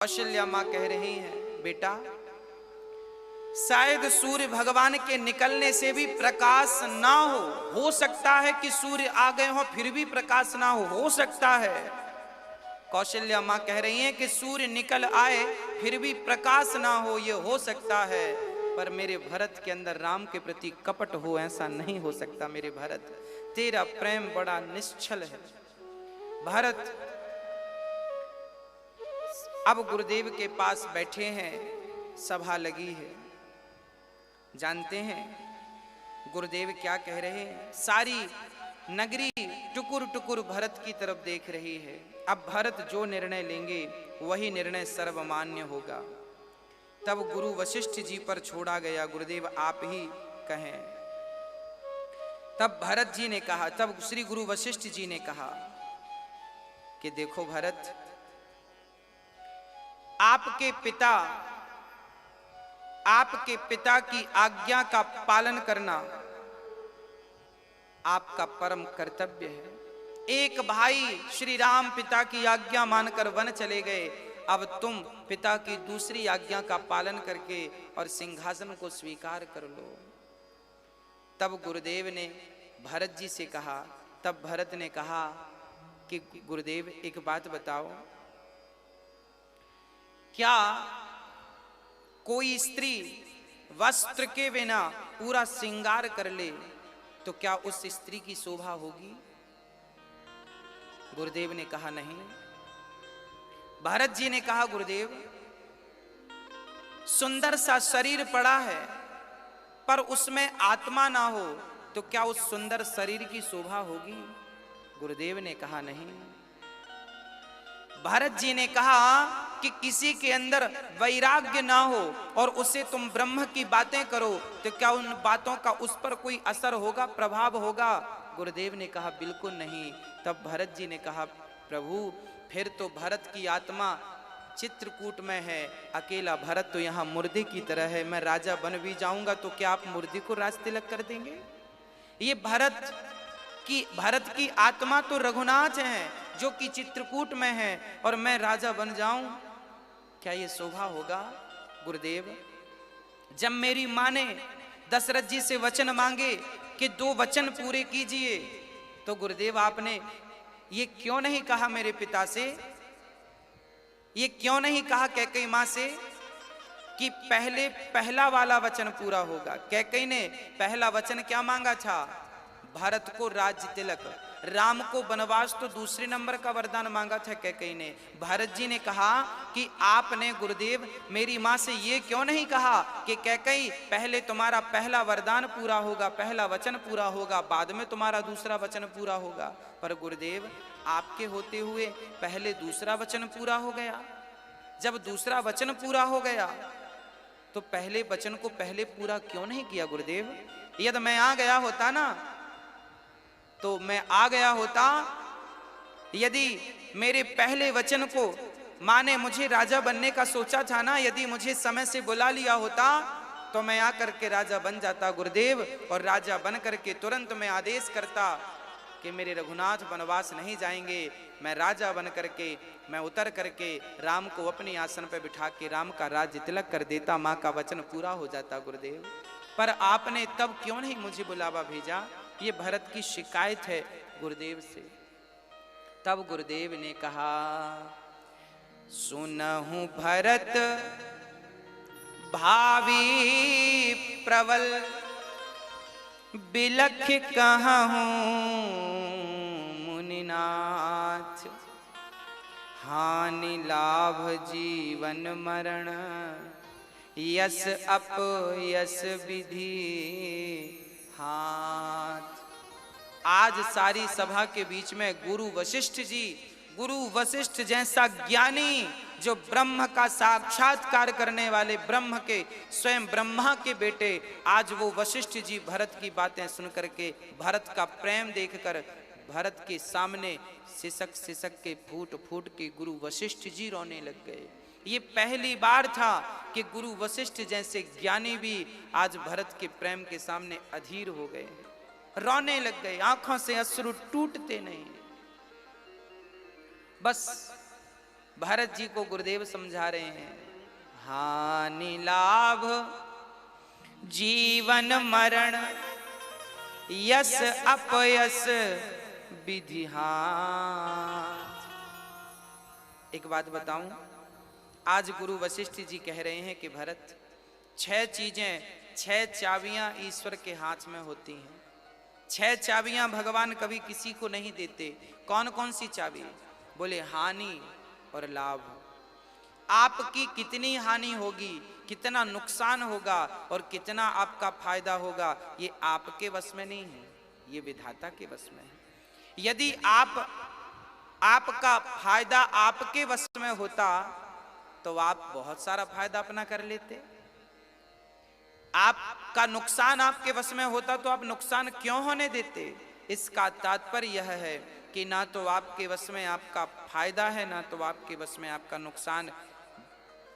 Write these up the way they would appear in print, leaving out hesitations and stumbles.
कौशल्या माँ कह रही हैं, बेटा शायद सूर्य भगवान के निकलने से भी प्रकाश ना हो सकता है कि सूर्य आ गए हो फिर भी प्रकाश ना हो सकता है। कौशल्या माँ कह रही हैं कि सूर्य निकल आए फिर भी प्रकाश ना हो, ये हो सकता है, पर मेरे भरत के अंदर राम के प्रति कपट हो ऐसा नहीं हो सकता। मेरे भरत तेरा प्रेम बड़ा निश्चल है। भरत अब गुरुदेव के पास बैठे हैं, सभा लगी है। जानते हैं गुरुदेव क्या कह रहे हैं? सारी नगरी टुकुर टुकुर भरत की तरफ देख रही है। अब भरत जो निर्णय लेंगे वही निर्णय सर्वमान्य होगा। तब गुरु वशिष्ठ जी पर छोड़ा गया, गुरुदेव आप ही कहें। तब भरत जी ने कहा, तब श्री गुरु वशिष्ठ जी ने कहा कि देखो भरत, आपके पिता की आज्ञा का पालन करना आपका परम कर्तव्य है। एक भाई श्री राम पिता की आज्ञा मानकर वन चले गए, अब तुम पिता की दूसरी आज्ञा का पालन करके और सिंहासन को स्वीकार कर लो। तब गुरुदेव ने भरत जी से कहा, तब भरत ने कहा कि गुरुदेव एक बात बताओ, क्या कोई स्त्री वस्त्र के बिना पूरा श्रृंगार कर ले तो क्या उस स्त्री की शोभा होगी? गुरुदेव ने कहा नहीं। भरत जी ने कहा, गुरुदेव सुंदर सा शरीर पड़ा है पर उसमें आत्मा ना हो तो क्या उस सुंदर शरीर की शोभा होगी? गुरुदेव ने कहा नहीं। भरत जी ने कहा कि किसी के अंदर वैराग्य ना हो और उसे तुम ब्रह्म की बातें करो तो क्या उन बातों का उस पर कोई असर होगा, प्रभाव होगा? गुरुदेव ने कहा बिल्कुल नहीं। तब भरत जी ने कहा, प्रभु फिर तो भरत की आत्मा चित्रकूट में है, अकेला भरत तो यहाँ मुर्दे की तरह है। मैं राजा बन भी जाऊंगा तो क्या आप मुर्दे को राज तिलक कर देंगे? ये भरत की आत्मा तो रघुनाथ है जो कि चित्रकूट में है और मैं राजा बन जाऊं, क्या ये शोभा होगा? गुरुदेव जब मेरी मां ने दशरथ जी से वचन मांगे कि 2 वचन पूरे कीजिए, तो गुरुदेव आपने ये क्यों नहीं कहा मेरे पिता से, ये क्यों नहीं कहा कैकेयी मां से कि पहले पहला वाला वचन पूरा होगा? कैकेयी ने पहला वचन क्या मांगा था? भारत को राज्य तिलक। राम को वनवास तो दूसरे नंबर का वरदान मांगा था कैकेयी ने। भरत जी ने कहा कि आपने गुरुदेव मेरी मां से ये क्यों नहीं कहा कि कैकेयी पहले तुम्हारा पहला वरदान पूरा होगा, पहला वचन पूरा होगा, बाद में तुम्हारा दूसरा वचन पूरा होगा? पर गुरुदेव आपके होते हुए पहले दूसरा वचन पूरा हो गया। जब दूसरा वचन पूरा हो गया तो पहले वचन को पहले पूरा क्यों नहीं किया? गुरुदेव यदि मैं आ गया होता ना, तो मैं आ गया होता, यदि मेरे पहले वचन को मां ने मुझे राजा बनने का सोचा था ना, यदि मुझे समय से बुला लिया होता तो मैं आकर के राजा बन जाता गुरुदेव, और राजा बन करके तुरंत मैं आदेश करता कि मेरे रघुनाथ वनवास नहीं जाएंगे। मैं राजा बन करके मैं उतर करके राम को अपने आसन पर बिठा के राम का राज्य तिलक कर देता, मां का वचन पूरा हो जाता गुरुदेव। पर आपने तब क्यों नहीं मुझे बुलावा भेजा? ये भरत की शिकायत है गुरुदेव से। तब गुरुदेव ने कहा, सुनहु भरत भावी प्रबल, बिलख कहूं मुनिनाथ, हानि लाभ जीवन मरण, यस अप यस विधि हाथ। आज सारी सभा के बीच में गुरु वशिष्ठ जैसा ज्ञानी, जो ब्रह्म का साक्षात्कार करने वाले, ब्रह्म के स्वयं ब्रह्मा के बेटे, आज वो वशिष्ठ जी भरत की बातें सुन करके, भरत का प्रेम देखकर भरत के सामने सिसक सिसक के फूट फूट के गुरु वशिष्ठ जी रोने लग गए। ये पहली बार था कि गुरु वशिष्ठ जैसे ज्ञानी भी आज भरत के प्रेम के सामने अधीर हो गए, रोने लग गए, आंखों से अश्रु टूटते नहीं। बस भरत जी को गुरुदेव समझा रहे हैं, हानि लाभ जीवन मरण यस अपयस विधि हाथ। एक बात बताऊं, आज गुरु वशिष्ठ जी कह रहे हैं कि भरत, 6 चीजें, 6 चाबियां ईश्वर के हाथ में होती हैं। 6 चाबियां भगवान कभी किसी को नहीं देते। कौन कौन सी चाबी? बोले हानि और लाभ। आपकी कितनी हानि होगी, कितना नुकसान होगा और कितना आपका फायदा होगा, ये आपके वश में नहीं है, ये विधाता के वश में है। यदि आपका फायदा आपके वश में होता तो आप बहुत सारा फायदा अपना कर लेते। आपका नुकसान आपके वश में होता तो आप नुकसान क्यों होने देते? इसका तात्पर्य यह है कि ना तो आपके वश में आपका फायदा है, ना तो आपके वश में आपका नुकसान।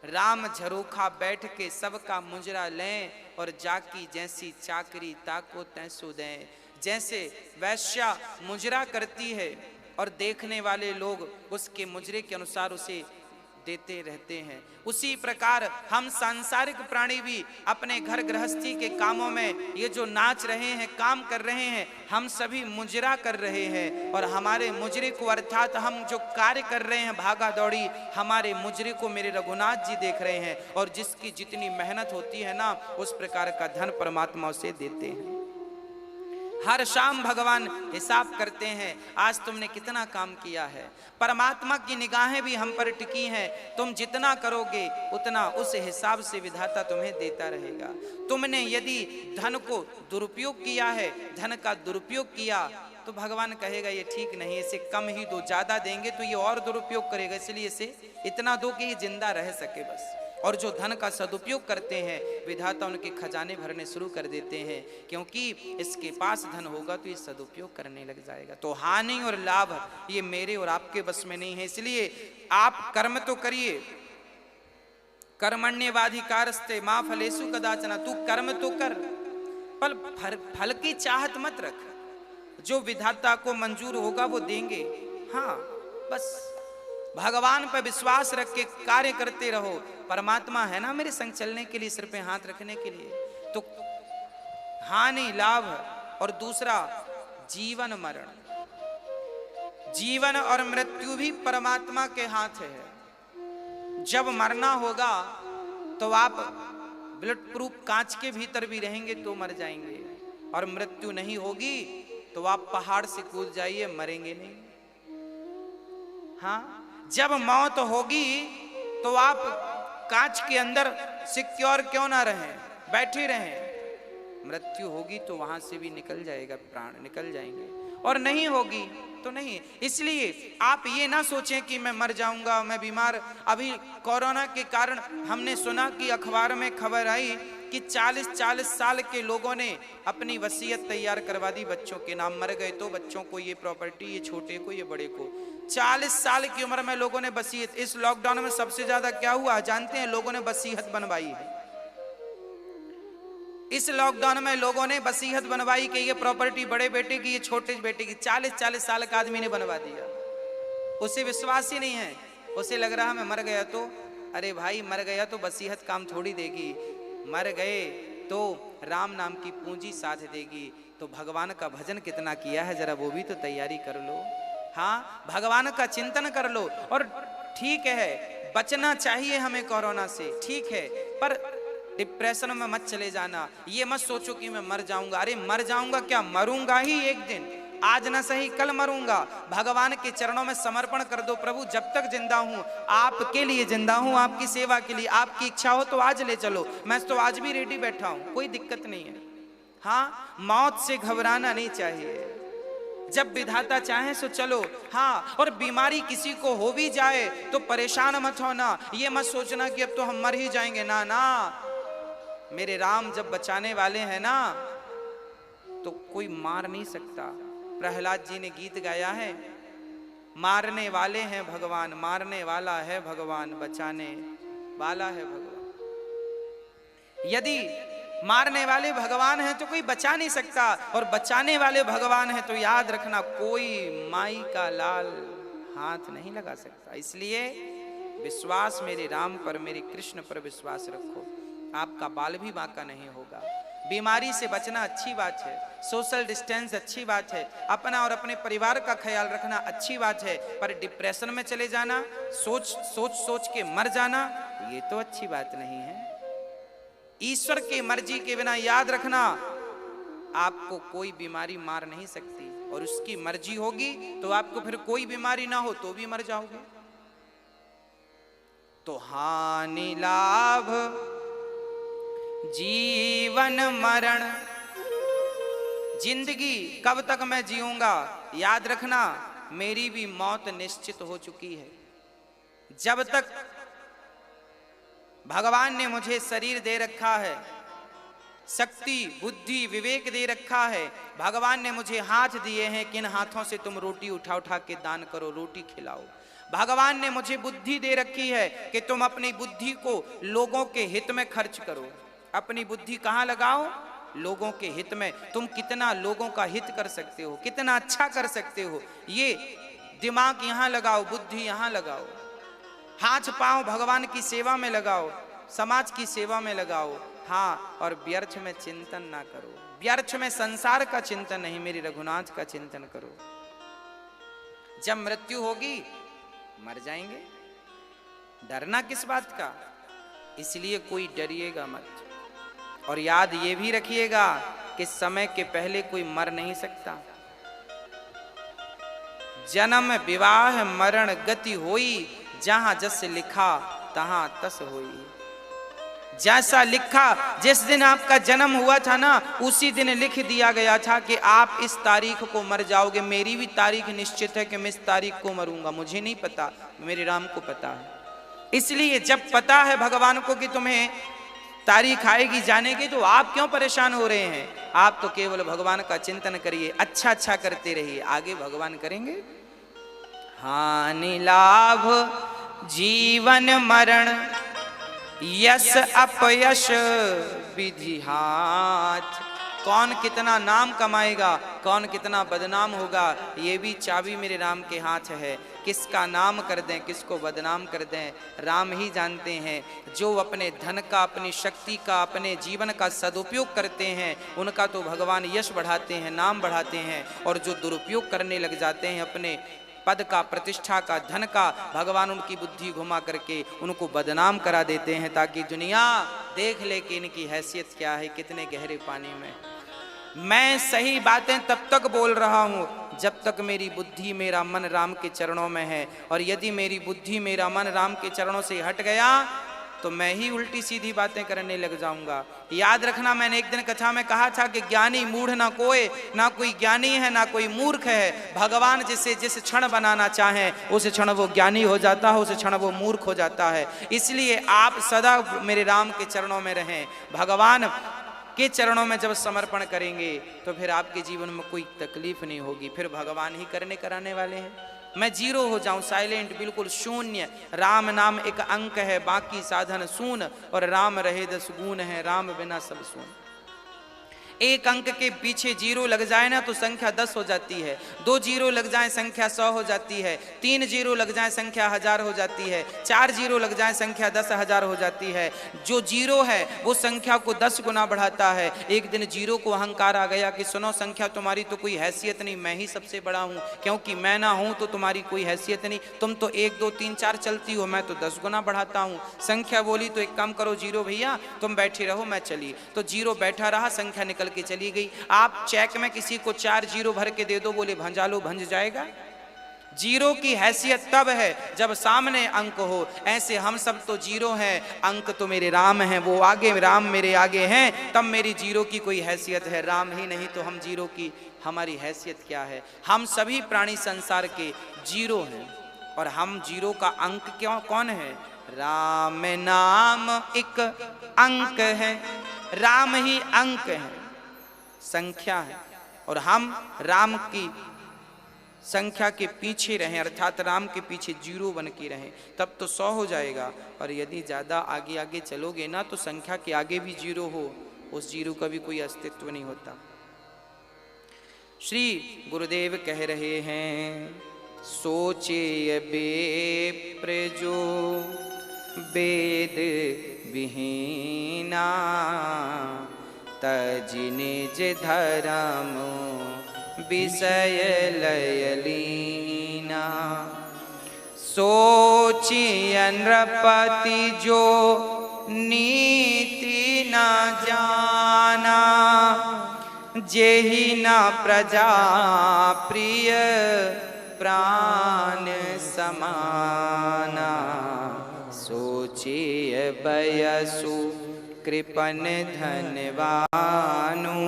राम झरोखा बैठ के सबका मुजरा लें और जाकी जैसी चाकरी ताको तैसो दें। जैसे वैश्या मुजरा करती है और देखने वाले लोग उसके मुजरे के अनुसार उसे देते रहते हैं, उसी प्रकार हम सांसारिक प्राणी भी अपने घर गृहस्थी के कामों में ये जो नाच रहे हैं, काम कर रहे हैं, हम सभी मुजरा कर रहे हैं। और हमारे मुजरे को, अर्थात हम जो कार्य कर रहे हैं भागा दौड़ी, हमारे मुजरे को मेरे रघुनाथ जी देख रहे हैं। और जिसकी जितनी मेहनत होती है ना, उस प्रकार का धन परमात्मा उसे देते हैं। हर शाम भगवान हिसाब करते हैं, आज तुमने कितना काम किया है। परमात्मा की निगाहें भी हम पर टिकी हैं, तुम जितना करोगे उतना उस हिसाब से विधाता तुम्हें देता रहेगा। तुमने यदि धन को दुरुपयोग किया है, धन का दुरुपयोग किया, तो भगवान कहेगा ये ठीक नहीं, इसे कम ही दो, ज्यादा देंगे तो ये और दुरुपयोग करेगा, इसलिए इसे इतना दो कि ये जिंदा रह सके बस। और जो धन का सदुपयोग करते हैं, विधाता उनके खजाने भरने शुरू कर देते हैं, क्योंकि इसके पास धन होगा तो ये सदुपयोग करने लग जाएगा। तो हानि और लाभ ये मेरे और आपके बस में नहीं है, इसलिए आप कर्म तो करिए। कर्मण्येवाधिकारस्ते मा फलेषु कदाचन, तू कर्म तो कर, पर फल की चाहत मत रख। जो विधाता को मंजूर होगा वो देंगे। हाँ, बस भगवान पर विश्वास रख के कार्य करते रहो। परमात्मा है ना मेरे संग चलने के लिए, सिर पे हाथ रखने के लिए। तो हानि लाभ और दूसरा जीवन मरण, जीवन और मृत्यु भी परमात्मा के हाथ है। जब मरना होगा तो आप बुलेट प्रूफ कांच के भीतर भी रहेंगे तो मर जाएंगे, और मृत्यु नहीं होगी तो आप पहाड़ से कूद जाइए, मरेंगे नहीं। हाँ, जब मौत होगी तो आप कांच के अंदर सिक्योर क्यों ना रहें, बैठे रहें। मृत्यु होगी तो वहां से भी निकल जाएगा, प्राण निकल जाएंगे, और नहीं होगी तो नहीं। इसलिए आप ये ना सोचें कि मैं मर जाऊंगा, मैं बीमार। अभी कोरोना के कारण हमने सुना कि अखबार में खबर आई कि 40-40 साल के लोगों ने अपनी वसीयत तैयार करवा दी, बच्चों के नाम। मर गए तो बच्चों को ये प्रॉपर्टी, ये छोटे को, ये बड़े को। 40 साल की उम्र में लोगों ने वसीयत। इस लॉकडाउन में सबसे ज्यादा क्या हुआ जानते हैं? लोगों ने वसीयत बनवाई है। इस लॉकडाउन में लोगों ने वसीयत बनवाई कि ये प्रॉपर्टी बड़े बेटे की, ये छोटे बेटे की। 40-40 साल का आदमी ने बनवा दिया। उसे विश्वास ही नहीं है, उसे लग रहा मैं मर गया तो, अरे भाई मर गया तो वसीयत काम थोड़ी देगी, मर गए तो राम नाम की पूंजी साथ देगी। तो भगवान का भजन कितना किया है, जरा वो भी तो तैयारी कर लो। हाँ, भगवान का चिंतन कर लो। और ठीक है, बचना चाहिए हमें कोरोना से, ठीक है, पर डिप्रेशन में मत चले जाना। ये मत सोचो कि मैं मर जाऊंगा। अरे मर जाऊंगा क्या, मरूंगा ही एक दिन, आज ना सही कल मरूंगा। भगवान के चरणों में समर्पण कर दो, प्रभु जब तक जिंदा हूं आपके लिए जिंदा हूं, आपकी सेवा के लिए। आपकी इच्छा हो तो आज ले चलो, मैं तो आज भी रेडी बैठा हूं, कोई दिक्कत नहीं है। हाँ, मौत से घबराना नहीं चाहिए, जब विधाता चाहे सो चलो। हाँ, और बीमारी किसी को हो भी जाए तो परेशान मत होना, ये मत सोचना कि अब तो हम मर ही जाएंगे। ना ना, मेरे राम जब बचाने वाले हैं ना तो कोई मार नहीं सकता। प्रहलाद जी ने गीत गाया है, मारने वाले हैं भगवान, मारने वाला है भगवान, बचाने वाला है भगवान। यदि मारने वाले भगवान हैं तो कोई बचा नहीं सकता, और बचाने वाले भगवान हैं तो याद रखना कोई माई का लाल हाथ नहीं लगा सकता। इसलिए विश्वास मेरे राम पर, मेरे कृष्ण पर विश्वास रखो, आपका बाल भी बांका नहीं होगा। बीमारी से बचना अच्छी बात है, सोशल डिस्टेंस अच्छी बात है, अपना और अपने परिवार का ख्याल रखना अच्छी बात है, पर डिप्रेशन में चले जाना, सोच के मर जाना, ये तो अच्छी बात नहीं है। ईश्वर की मर्जी के बिना याद रखना, आपको कोई बीमारी मार नहीं सकती, और उसकी मर्जी होगी तो आपको फिर कोई बीमारी ना हो तो भी मर जाओगे। तो हानि लाभ जीवन मरण, जिंदगी कब तक मैं जीऊंगा, याद रखना मेरी भी मौत निश्चित हो चुकी है। जब तक भगवान ने मुझे शरीर दे रखा है, शक्ति बुद्धि विवेक दे रखा है, भगवान ने मुझे हाथ दिए हैं, किन हाथों से तुम रोटी उठा उठा के दान करो, रोटी खिलाओ। भगवान ने मुझे बुद्धि दे रखी है कि तुम अपनी बुद्धि को लोगों के हित में खर्च करो। अपनी बुद्धि कहाँ लगाओ, लोगों के हित में। तुम कितना लोगों का हित कर सकते हो, कितना अच्छा कर सकते हो, ये दिमाग यहाँ लगाओ, बुद्धि यहाँ लगाओ। हाथ पांव भगवान की सेवा में लगाओ, समाज की सेवा में लगाओ। हाँ, और व्यर्थ में चिंतन ना करो, व्यर्थ में संसार का चिंतन नहीं, मेरे रघुनाथ का चिंतन करो। जब मृत्यु होगी मर जाएंगे, डरना किस बात का, इसलिए कोई डरिएगा मत। और याद ये भी रखिएगा कि समय के पहले कोई मर नहीं सकता। जन्म विवाह मरण गति होई, जहां जस लिखा तहां तस होई। जैसा लिखा, जिस दिन आपका जन्म हुआ था ना, उसी दिन लिख दिया गया था कि आप इस तारीख को मर जाओगे। मेरी भी तारीख निश्चित है कि मैं इस तारीख को मरूंगा, मुझे नहीं पता, मेरे राम को पता है। इसलिए जब पता है भगवान को कि तुम्हें तारीख आएगी जाने की, तो आप क्यों परेशान हो रहे हैं। आप तो केवल भगवान का चिंतन करिए, अच्छा अच्छा करते रहिए, आगे भगवान करेंगे। हानि लाभ जीवन मरण, यश अपयश विधि हाथ। कौन कितना नाम कमाएगा, कौन कितना बदनाम होगा, ये भी चाबी मेरे राम के हाथ है। किसका नाम कर दें, किसको बदनाम कर दें, राम ही जानते हैं। जो अपने धन का, अपनी शक्ति का, अपने जीवन का सदुपयोग करते हैं, उनका तो भगवान यश बढ़ाते हैं, नाम बढ़ाते हैं। और जो दुरुपयोग करने लग जाते हैं अपने पद का, प्रतिष्ठा का, धन का, भगवान उनकी बुद्धि घुमा करके उनको बदनाम करा देते हैं, ताकि दुनिया देख ले कि इनकी हैसियत क्या है, कितने गहरे पानी में। मैं सही बातें तब तक बोल रहा हूं जब तक मेरी बुद्धि, मेरा मन राम के चरणों में है। और यदि मेरी बुद्धि, मेरा मन राम के चरणों से हट गया तो मैं ही उल्टी सीधी बातें करने लग जाऊंगा। याद रखना, मैंने एक दिन कथा में कहा था कि ज्ञानी मूढ़ ना कोई, ना कोई ज्ञानी है ना कोई मूर्ख है। भगवान जिसे जिस क्षण बनाना चाहें उस क्षण वो ज्ञानी हो जाता है, उस क्षण वो मूर्ख हो जाता है। इसलिए आप सदा मेरे राम के चरणों में रहें। भगवान के चरणों में जब समर्पण करेंगे तो फिर आपके जीवन में कोई तकलीफ नहीं होगी, फिर भगवान ही करने कराने वाले हैं। मैं जीरो हो जाऊं, साइलेंट, बिल्कुल शून्य। राम नाम एक अंक है, बाकी साधन शून्य, और राम रहे 10 गुण है, राम बिना सब शून्य। एक अंक के पीछे जीरो लग जाए ना तो संख्या 10 हो जाती है, 2 जीरो लग जाए संख्या 100 हो जाती है, 3 जीरो लग जाए संख्या 1000 हो जाती है, 4 जीरो लग जाए संख्या 10,000 हो जाती है। जो जीरो है वो संख्या को 10 गुना बढ़ाता है। एक दिन जीरो को अहंकार आ गया कि सुनो, संख्या तुम्हारी तो कोई हैसियत नहीं, मैं ही सबसे बड़ा हूँ, क्योंकि मैं ना हूँ तो तुम्हारी कोई हैसियत नहीं, तुम तो 1 2 3 4 चलती हो, मैं तो 10 गुना बढ़ाता हूँ। संख्या बोली तो एक काम करो जीरो भैया, तुम बैठे रहो, मैं चली। तो जीरो बैठा रहा, संख्या निकल के चली गई। आप चेक में किसी को 4 जीरो भर के दे दो, बोले भंजा लो, भंज जाएगा। जीरो की हैसियत तब है जब सामने अंक हो। ऐसे हम सब तो जीरो हैं, अंक तो मेरे राम हैं, वो आगे, राम मेरे आगे हैं, तब मेरी जीरो की कोई हैसियत है। राम ही नहीं तो हम जीरो की, हमारी हैसियत क्या है। हम सभी प्राणी संसार के जीरो हैं, और हम जीरो का अंक क्यों, कौन है? राम नाम एक अंक है, राम ही अंक है, संख्या है। और हम राम की संख्या के पीछे रहें, अर्थात राम के पीछे जीरो बन के रहें, तब तो 100 हो जाएगा। और यदि ज़्यादा आगे आगे चलोगे ना तो संख्या के आगे भी जीरो हो, उस जीरो का भी कोई अस्तित्व नहीं होता। श्री गुरुदेव कह रहे हैं, सोचे विप्र जो वेद विहीना, तज निज धर्म विषय लयलीना। सोचिए नृपति जो नीति न जाना, जेहि न प्रजा प्रिय प्राण समाना। सोचिए बयसु कृपन धनवानु,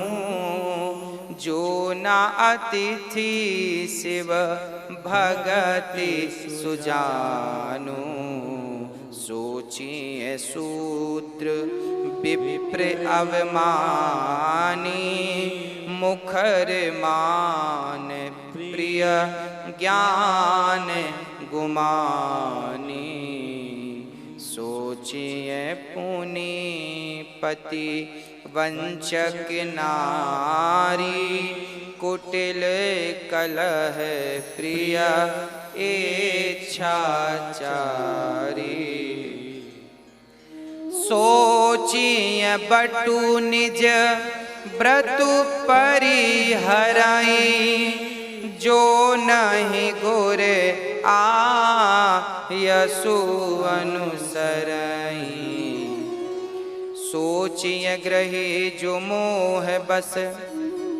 जो न अतिथि शिव भगति सुजानु। सोचिए शूद्र विप्र अवमानी, मुखर मान प्रिय ज्ञान गुमानी। सोचिए पुनीपति वंचक नारी, कुटिल कलह प्रिय इच्छाचारी। सोचिए बटु निज व्रतु परिहराई, जो नहीं गुर आयसु अनुसराई। सोचिए ग्रही जो मोह बस,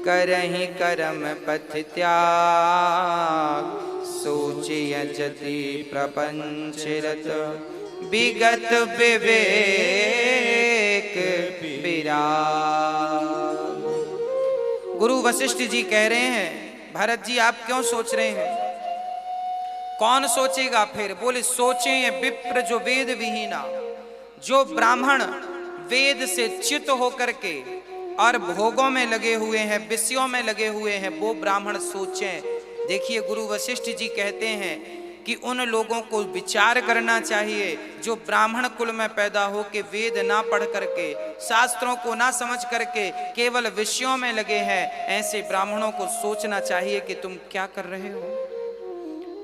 करहि कर्म पथ त्याग। सोचिए जति प्रपंच रत, विगत विवेक विराग। गुरु वशिष्ठ जी कह रहे हैं, भरत जी आप क्यों सोच रहे हैं? कौन सोचेगा फिर? बोले सोचें विप्र जो वेद विहीना, जो ब्राह्मण वेद से च्युत होकर के और भोगों में लगे हुए हैं, विषयों में लगे हुए हैं, वो ब्राह्मण सोचें। देखिए गुरु वशिष्ठ जी कहते हैं कि उन लोगों को विचार करना चाहिए जो ब्राह्मण कुल में पैदा हो के वेद ना पढ़ करके, शास्त्रों को ना समझ करके केवल विषयों में लगे हैं। ऐसे ब्राह्मणों को सोचना चाहिए कि तुम क्या कर रहे हो।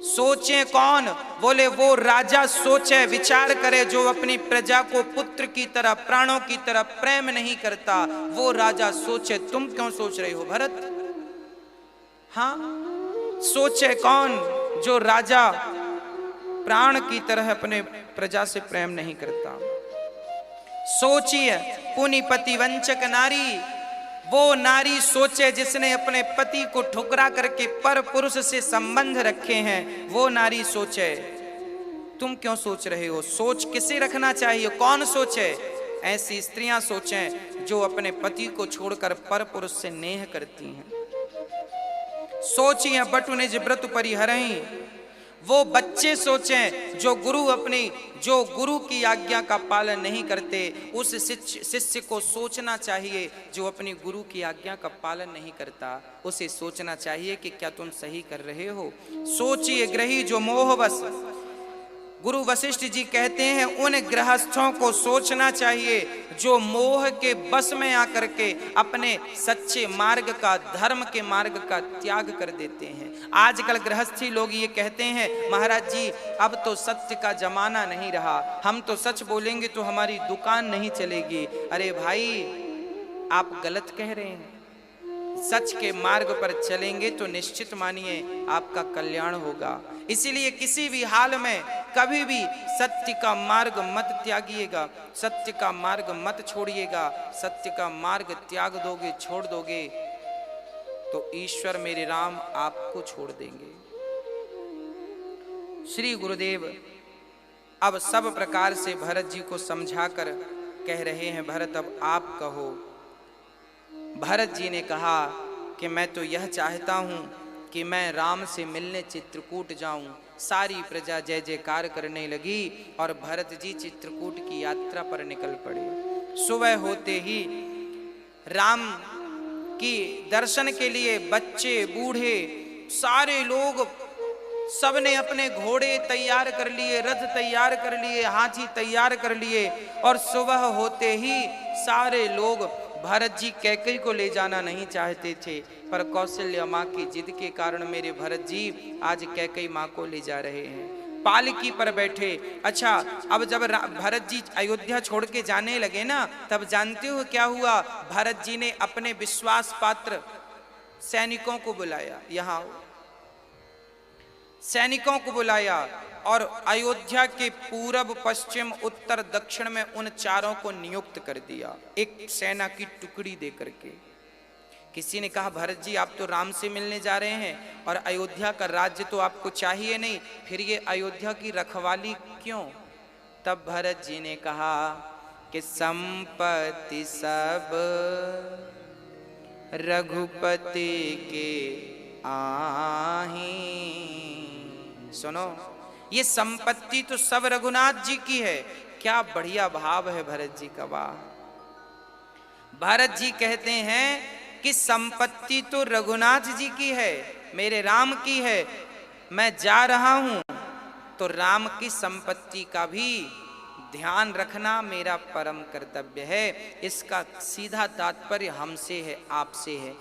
सोचे कौन? बोले वो राजा सोचे, विचार करे जो अपनी प्रजा को पुत्र की तरह, प्राणों की तरह प्रेम नहीं करता, वो राजा सोचे। तुम क्यों सोच रहे हो भरत? हाँ, सोचे कौन? जो राजा प्राण की तरह अपने प्रजा से प्रेम नहीं करता। सोचिए पुनीपति वंचक नारी, वो नारी सोचे जिसने अपने पति को ठुकरा करके पर पुरुष से संबंध रखे हैं, वो नारी सोचे। तुम क्यों सोच रहे हो? सोच किसे रखना चाहिए? कौन सोचे? ऐसी स्त्रियां सोचें जो अपने पति को छोड़कर पर पुरुष से नेह करती हैं। सोचिए बटु निज व्रत परिहरहि, वो बच्चे सोचें जो गुरु की आज्ञा का पालन नहीं करते। उस शिष्य को सोचना चाहिए जो अपनी गुरु की आज्ञा का पालन नहीं करता, उसे सोचना चाहिए कि क्या तुम सही कर रहे हो। सोचिए ग्रही जो मोहवश, गुरु वशिष्ठ जी कहते हैं उन गृहस्थों को सोचना चाहिए जो मोह के बस में आकर के अपने सच्चे मार्ग का, धर्म के मार्ग का त्याग कर देते हैं। आजकल गृहस्थी लोग ये कहते हैं महाराज जी अब तो सत्य का जमाना नहीं रहा, हम तो सच बोलेंगे तो हमारी दुकान नहीं चलेगी। अरे भाई आप गलत कह रहे हैं। सच के मार्ग पर चलेंगे तो निश्चित मानिए आपका कल्याण होगा। इसीलिए किसी भी हाल में कभी भी सत्य का मार्ग मत त्यागिएगा, सत्य का मार्ग मत छोड़िएगा। सत्य का मार्ग त्याग दोगे, छोड़ दोगे तो ईश्वर मेरे राम आपको छोड़ देंगे। श्री गुरुदेव अब सब प्रकार से भरत जी को समझाकर कह रहे हैं, भरत अब आप कहो। भरत जी ने कहा कि मैं तो यह चाहता हूं कि मैं राम से मिलने चित्रकूट जाऊं। सारी प्रजा जय जयकार करने लगी और भरत जी चित्रकूट की यात्रा पर निकल पड़े। सुबह होते ही राम की दर्शन के लिए बच्चे बूढ़े सारे लोग सबने अपने घोड़े तैयार कर लिए, रथ तैयार कर लिए, हाथी तैयार कर लिए और सुबह होते ही सारे लोग भरत जी कैकेयी को ले जाना नहीं चाहते थे, पर कौशल्या माँ की जिद के कारण मेरे भरत जी आज कैकेयी माँ को ले जा रहे हैं, पालकी पर बैठे। अच्छा, अब जब भरत जी अयोध्या छोड़ के जाने लगे ना, तब जानते हो क्या हुआ? भरत जी ने अपने विश्वास पात्र सैनिकों को बुलाया, यहाँ सैनिकों को बुलाया और अयोध्या के पूरब पश्चिम उत्तर दक्षिण में उन चारों को नियुक्त कर दिया, एक सेना की टुकड़ी दे करके। किसी ने कहा भरत जी आप तो राम से मिलने जा रहे हैं और अयोध्या का राज्य तो आपको चाहिए नहीं, फिर ये अयोध्या की रखवाली क्यों? तब भरत जी ने कहा कि संपत्ति सब रघुपति के आही। सुनो, ये संपत्ति तो सब रघुनाथ जी की है। क्या बढ़िया भाव है भरत जी का, वाह। भरत जी कहते हैं कि संपत्ति तो रघुनाथ जी की है, मेरे राम की है, मैं जा रहा हूं तो राम की संपत्ति का भी ध्यान रखना मेरा परम कर्तव्य है। इसका सीधा तात्पर्य हमसे है, आपसे है।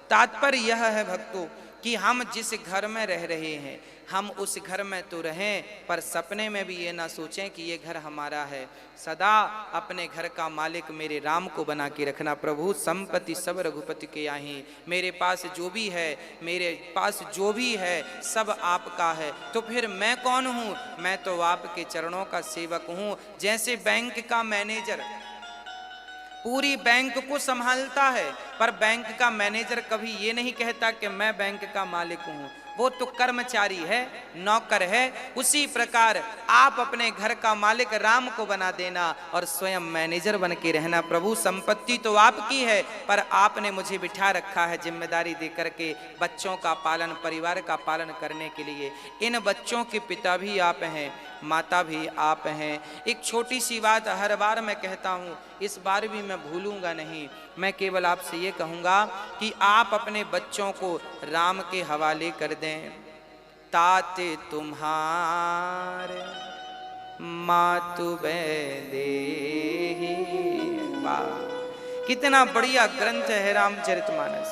तात्पर्य यह है भक्तों कि हम जिस घर में रह रहे हैं, हम उस घर में तो रहें, पर सपने में भी ये ना सोचें कि ये घर हमारा है। सदा अपने घर का मालिक मेरे राम को बना के रखना। प्रभु संपत्ति सब रघुपति के आही, मेरे पास जो भी है, मेरे पास जो भी है सब आपका है, तो फिर मैं कौन हूँ? मैं तो आपके चरणों का सेवक हूँ। जैसे बैंक का मैनेजर पूरी बैंक को संभालता है, पर बैंक का मैनेजर कभी ये नहीं कहता कि मैं बैंक का मालिक हूं, वो तो कर्मचारी है, नौकर है। उसी प्रकार आप अपने घर का मालिक राम को बना देना और स्वयं मैनेजर बन के रहना। प्रभु संपत्ति तो आपकी है, पर आपने मुझे बिठा रखा है जिम्मेदारी दे करके बच्चों का पालन, परिवार का पालन करने के लिए। इन बच्चों के पिता भी आप हैं, माता भी आप हैं। एक छोटी सी बात हर बार मैं कहता हूँ, इस बार भी मैं भूलूंगा नहीं। मैं केवल आपसे ये कहूँगा कि आप अपने बच्चों को राम के हवाले कर दें। ताते तुम्हारे मातु देहि। वाह, कितना बढ़िया ग्रंथ है रामचरितमानस।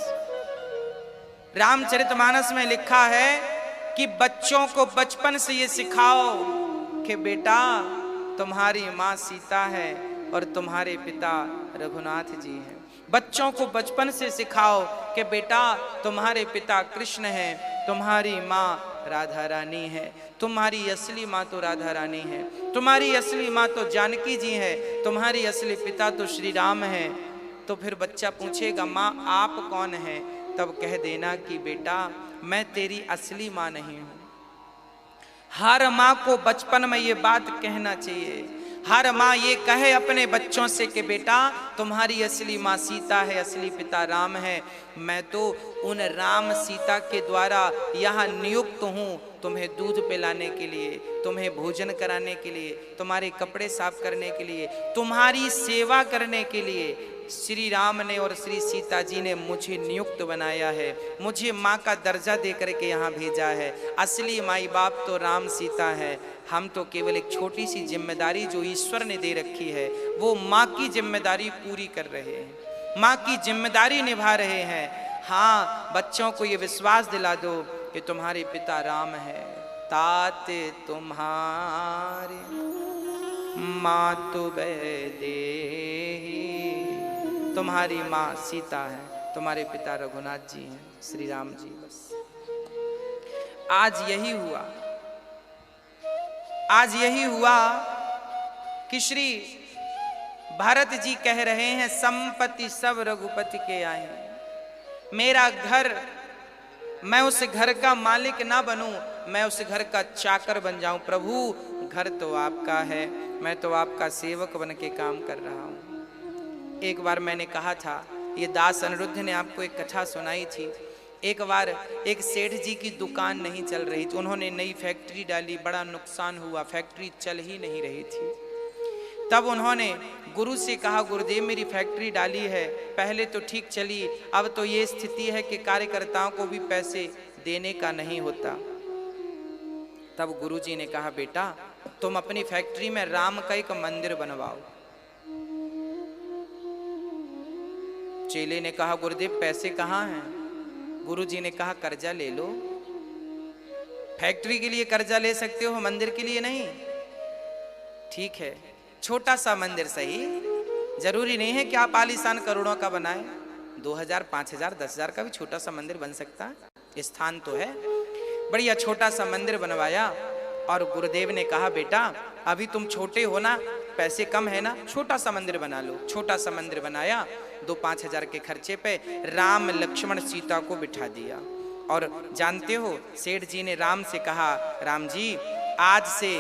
रामचरितमानस में लिखा है कि बच्चों को बचपन से ये सिखाओ कि बेटा तुम्हारी माँ सीता है और तुम्हारे पिता रघुनाथ जी हैं। बच्चों को बचपन से सिखाओ कि बेटा तुम्हारे पिता कृष्ण हैं, तुम्हारी माँ राधा रानी है, तुम्हारी असली माँ तो राधा रानी है, तुम्हारी असली माँ तो जानकी जी है, तुम्हारी असली पिता तो श्री राम है। तो फिर बच्चा पूछेगा माँ आप कौन हैं? तब कह देना कि बेटा मैं तेरी असली माँ नहीं हूँ। हर माँ को बचपन में ये बात कहना चाहिए। हर माँ ये कहे अपने बच्चों से कि बेटा तुम्हारी असली माँ सीता है, असली पिता राम है। मैं तो उन राम सीता के द्वारा यहाँ नियुक्त हूँ तुम्हें दूध पिलाने के लिए, तुम्हें भोजन कराने के लिए, तुम्हारे कपड़े साफ करने के लिए, तुम्हारी सेवा करने के लिए श्री राम ने और श्री सीता जी ने मुझे नियुक्त बनाया है। मुझे माँ का दर्जा दे करके यहाँ भेजा है। असली माई बाप तो राम सीता है। हम तो केवल एक छोटी सी जिम्मेदारी जो ईश्वर ने दे रखी है वो माँ की जिम्मेदारी पूरी कर रहे हैं, माँ की जिम्मेदारी निभा रहे हैं। हाँ, बच्चों को ये विश्वास दिला दो कि तुम्हारे पिता राम है। ताते तुम्हारे मातु देहि। तुम्हारी माँ सीता है, तुम्हारे पिता रघुनाथ जी हैं, श्री राम जी। बस आज यही हुआ, आज यही हुआ कि श्री भरत जी कह रहे हैं संपत्ति सब रघुपति के आए। मेरा घर, मैं उस घर का मालिक ना बनूं, मैं उस घर का चाकर बन जाऊं। प्रभु घर तो आपका है, मैं तो आपका सेवक बन के काम कर रहा हूं। एक बार मैंने कहा था, ये दास अनिरुद्ध ने आपको एक कथा सुनाई थी। एक बार एक सेठ जी की दुकान नहीं चल रही थी, उन्होंने नई फैक्ट्री डाली, बड़ा नुकसान हुआ, फैक्ट्री चल ही नहीं रही थी। तब उन्होंने गुरु से कहा गुरुदेव मेरी फैक्ट्री डाली है, पहले तो ठीक चली, अब तो ये स्थिति है कि कार्यकर्ताओं को भी पैसे देने का नहीं होता। तब गुरुजी ने कहा बेटा तुम अपनी फैक्ट्री में राम का एक मंदिर बनवाओ। चेले ने कहा गुरुदेव पैसे कहाँ हैं? गुरुजी ने कहा कर्जा ले लो। फैक्ट्री के लिए कर्जा ले सकते हो, मंदिर के लिए नहीं। ठीक है, छोटा सा मंदिर सही, जरूरी नहीं है कि आप आलीशान करोड़ों का बनाएं। 2000, 5000, 10,000 का भी छोटा सा मंदिर बन सकता है, स्थान तो है। बढ़िया छोटा सा मंदिर बनवाया और गुरुदेव ने कहा बेटा अभी तुम छोटे हो ना, पैसे कम है ना, छोटा सा मंदिर बना लो। छोटा सा मंदिर बनाया, 2-5 हजार के खर्चे पे राम लक्ष्मण सीता को बिठा दिया। और जानते हो सेठ जी ने राम से कहा राम जी आज से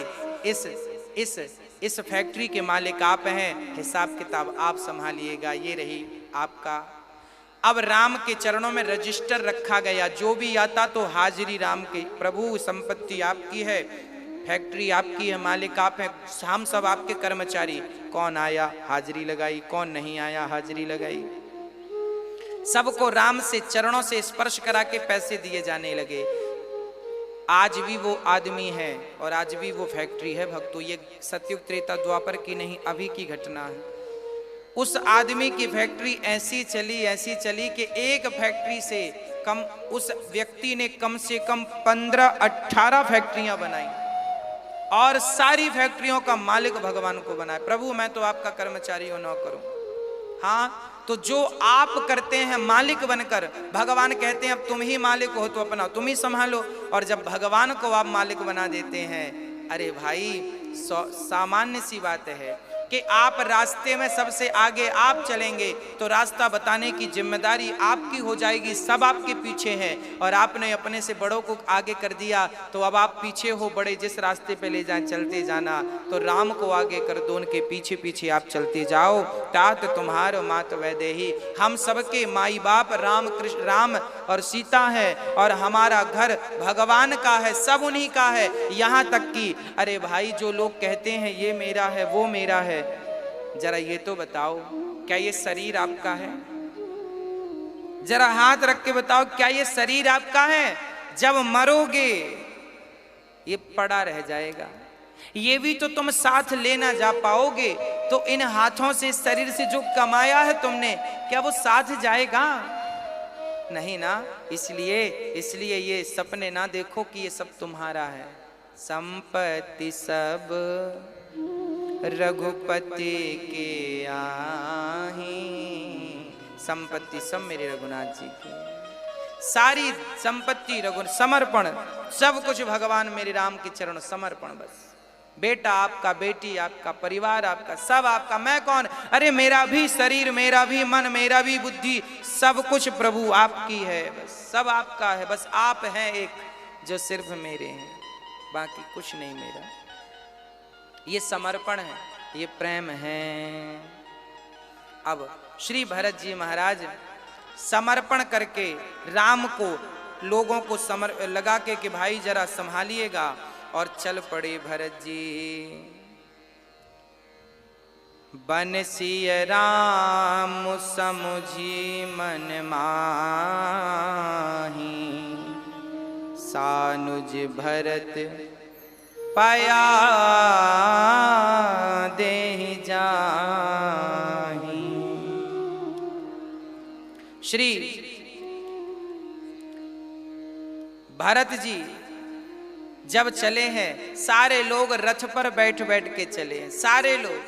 इस फैक्ट्री के मालिक आप हैं, हिसाब किताब आप संभालिएगा, ये रही आपका। अब राम के चरणों में रजिस्टर रखा गया, जो भी आता तो हाजिरी राम की, प्रभु संपत्ति आपकी है, फैक्ट्री आपकी है, मालिक आप हैं, हम सब आपके कर्मचारी। कौन आया हाजिरी लगाई, कौन नहीं आया हाजिरी लगाई। सबको राम से चरणों से स्पर्श करा के पैसे दिए जाने लगे। आज भी वो आदमी है और आज भी वो फैक्ट्री है भक्तों। ये सतयुग त्रेता द्वापर की नहीं, अभी की घटना है। उस आदमी की फैक्ट्री ऐसी चली कि एक फैक्ट्री से कम, उस व्यक्ति ने कम से कम 15-18 फैक्ट्रियां बनाई और सारी फैक्ट्रियों का मालिक भगवान को बनाया। प्रभु मैं तो आपका कर्मचारी हूं, नौकर हूं। हाँ, तो जो आप करते हैं मालिक बनकर, भगवान कहते हैं अब तुम ही मालिक हो तो अपना तुम ही संभालो। और जब भगवान को आप मालिक बना देते हैं, अरे भाई सामान्य सी बात है कि आप रास्ते में सबसे आगे आप चलेंगे तो रास्ता बताने की जिम्मेदारी आपकी हो जाएगी, सब आपके पीछे हैं। और आपने अपने से बड़ों को आगे कर दिया तो अब आप पीछे हो, बड़े जिस रास्ते पे ले जाएं चलते जाना। तो राम को आगे कर दो, उनके पीछे पीछे आप चलते जाओ। तात तुम्हारो मात वैदेही, हम सबके माई बाप राम कृष्ण, राम और सीता है और हमारा घर भगवान का है, सब उन्हीं का है। यहाँ तक कि अरे भाई जो लोग कहते हैं ये मेरा है वो मेरा है, जरा ये तो बताओ क्या ये शरीर आपका है? जरा हाथ रख के बताओ क्या ये शरीर आपका है? जब मरोगे ये पड़ा रह जाएगा, ये भी तो तुम साथ लेना जा पाओगे। तो इन हाथों से, शरीर से जो कमाया है तुमने, क्या वो साथ जाएगा? नहीं ना। इसलिए ये सपने ना देखो कि ये सब तुम्हारा है। संपत्ति सब रघुपति के आही, संपत्ति सब मेरे रघुनाथ जी की, सारी संपत्ति रघु समर्पण, सब कुछ भगवान मेरे राम के चरण समर्पण। बस बेटा आपका, बेटी आपका, परिवार आपका, सब आपका। मैं कौन? अरे मेरा भी शरीर, मेरा भी मन, मेरा भी बुद्धि, सब कुछ प्रभु आपकी है। बस सब आपका है, बस आप हैं एक जो सिर्फ मेरे हैं, बाकी कुछ नहीं मेरा। ये समर्पण है, ये प्रेम है। अब श्री भरत जी महाराज समर्पण करके राम को, लोगों को लगा के कि भाई जरा संभालिएगा, और चल पड़े भरत जी। बनसिय राम समुझी मन माही, सानुज भरत पाया देहि जाहि। श्री भरत जी जब चले हैं, सारे लोग रथ पर बैठ बैठ के चले हैं, सारे लोग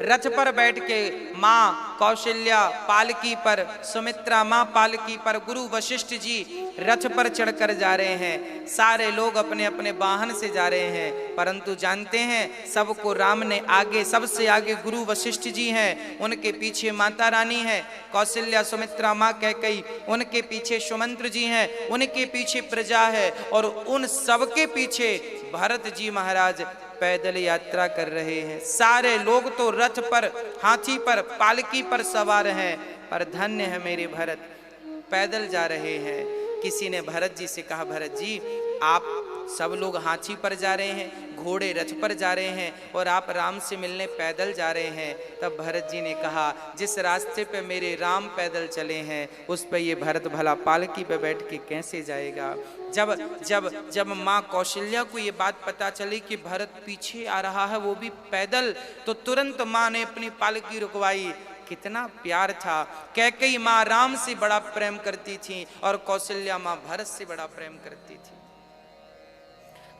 रथ पर बैठ के, माँ कौशल्या पालकी पर, सुमित्रा माँ पालकी पर, गुरु वशिष्ठ जी रथ पर चढ़कर जा रहे हैं। सारे लोग अपने अपने वाहन से जा रहे हैं, परंतु जानते हैं सबको राम ने आगे, सबसे आगे गुरु वशिष्ठ जी हैं, उनके पीछे माता रानी है कौशल्या, सुमित्रा माँ कैकेयी, उनके पीछे सुमंत्र जी हैं, उनके पीछे प्रजा है, और उन सबके पीछे भरत जी महाराज पैदल यात्रा कर रहे हैं। सारे लोग तो रथ पर, हाथी पर, पालकी पर सवार हैं, पर धन्य है मेरे भरत, पैदल जा रहे हैं। किसी ने भरत जी से कहा, भरत जी आप सब लोग हाथी पर जा रहे हैं, घोड़े रथ पर जा रहे हैं, और आप राम से मिलने पैदल जा रहे हैं। तब भरत जी ने कहा, जिस रास्ते पे मेरे राम पैदल चले हैं उस पे ये भरत भला पालकी पे बैठ के कैसे जाएगा। जब जब जब माँ कौशल्या को ये बात पता चली कि भरत पीछे आ रहा है वो भी पैदल, तो तुरंत माँ ने अपनी पालकी रुकवाई कितना प्यार था। कैकेयी माँ राम से बड़ा प्रेम करती थी और कौशल्या माँ भरत से बड़ा प्रेम करती थी।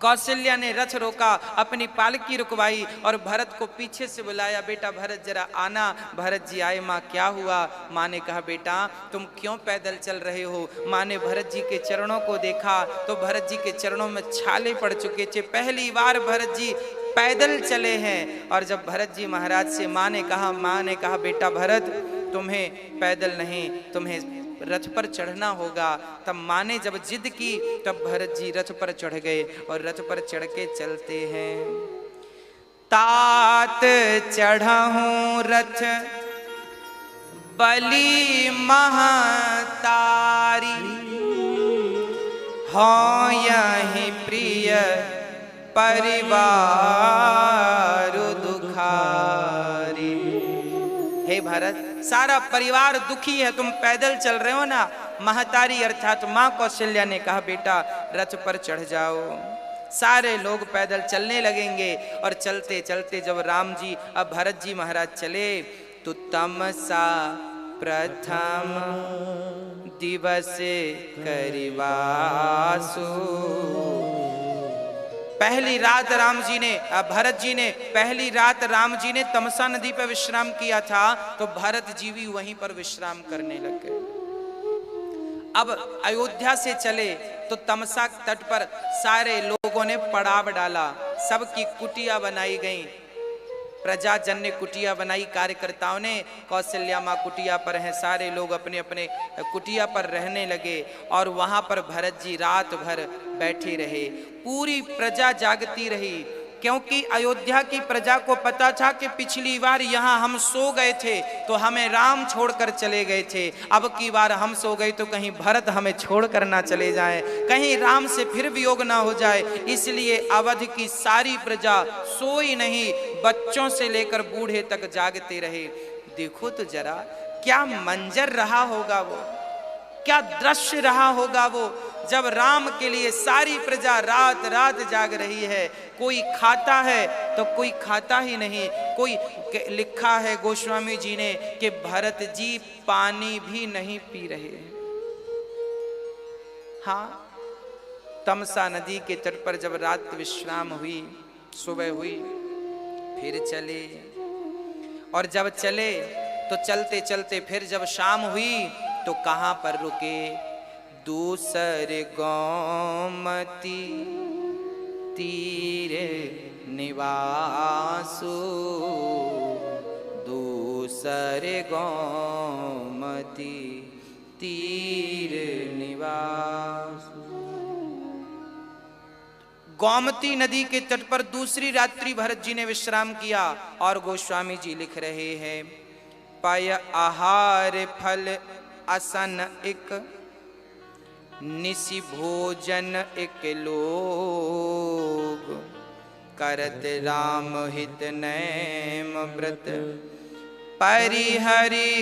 कौशल्या ने रथ रोका, अपनी पालकी रुकवाई और भरत को पीछे से बुलाया, बेटा भरत जरा आना। भरत जी आए। माँ क्या हुआ? माँ ने कहा बेटा तुम क्यों पैदल चल रहे हो? माँ ने भरत जी के चरणों को देखा तो भरत जी के चरणों में छाले पड़ चुके थे। पहली बार भरत जी पैदल चले हैं। और जब भरत जी महाराज से माँ ने कहा बेटा भरत तुम्हें पैदल नहीं, तुम्हें रथ पर चढ़ना होगा। तब माँ ने जब जिद की तब भरत जी रथ पर चढ़ गए और रथ पर चढ़ के चलते हैं। तात चढ़हूं रथ बलि महतारी, हाँ यही प्रिय परिवार दुखारी। हे भरत सारा परिवार दुखी है, तुम पैदल चल रहे हो ना। महतारी अर्थात माँ कौशल्या ने कहा बेटा रथ पर चढ़ जाओ। सारे लोग पैदल चलने लगेंगे और चलते चलते जब राम जी अब भरत जी महाराज चले तो तमसा प्रथम दिवस करिवासु। पहली रात राम जी ने भरत जी ने पहली रात राम जी ने तमसा नदी पर विश्राम किया था तो भरत जी भी वहीं पर विश्राम करने लग गए। अब अयोध्या से चले तो तमसा तट पर सारे लोगों ने पड़ाव डाला, सबकी कुटिया बनाई गई, प्रजाजन ने कुटिया बनाई, कार्यकर्ताओं ने। कौशल्या माँ कुटिया पर हैं, सारे लोग अपने अपने कुटिया पर रहने लगे और वहां पर भरत जी रात भर बैठे रहे। पूरी प्रजा जागती रही क्योंकि अयोध्या की प्रजा को पता था कि पिछली बार यहाँ हम सो गए थे तो हमें राम छोड़कर चले गए थे, अब की बार हम सो गए तो कहीं भरत हमें छोड़कर ना चले जाएं, कहीं राम से फिर वियोग ना हो जाए। इसलिए अवध की सारी प्रजा सोई नहीं, बच्चों से लेकर बूढ़े तक जागते रहे। देखो तो जरा क्या मंजर रहा होगा वो, क्या दृश्य रहा होगा वो, जब राम के लिए सारी प्रजा रात रात जाग रही है। कोई खाता है तो कोई खाता ही नहीं। कोई लिखा है गोस्वामी जी ने कि भरत जी पानी भी नहीं पी रहे हैं। हाँ, तमसा नदी के तट पर जब रात विश्राम हुई, सुबह हुई, फिर चले और जब चले तो चलते चलते फिर जब शाम हुई तो कहां पर रुके? दूसरे गोमती तीर निवासु, दूसरे गोमती तीर निवासु। गोमती नदी के तट पर दूसरी रात्रि भरत जी ने विश्राम किया और गोस्वामी जी लिख रहे हैं पय आहार फल असन एक निसि भोजन एक लोग, करत राम हित नैम व्रत परिहरि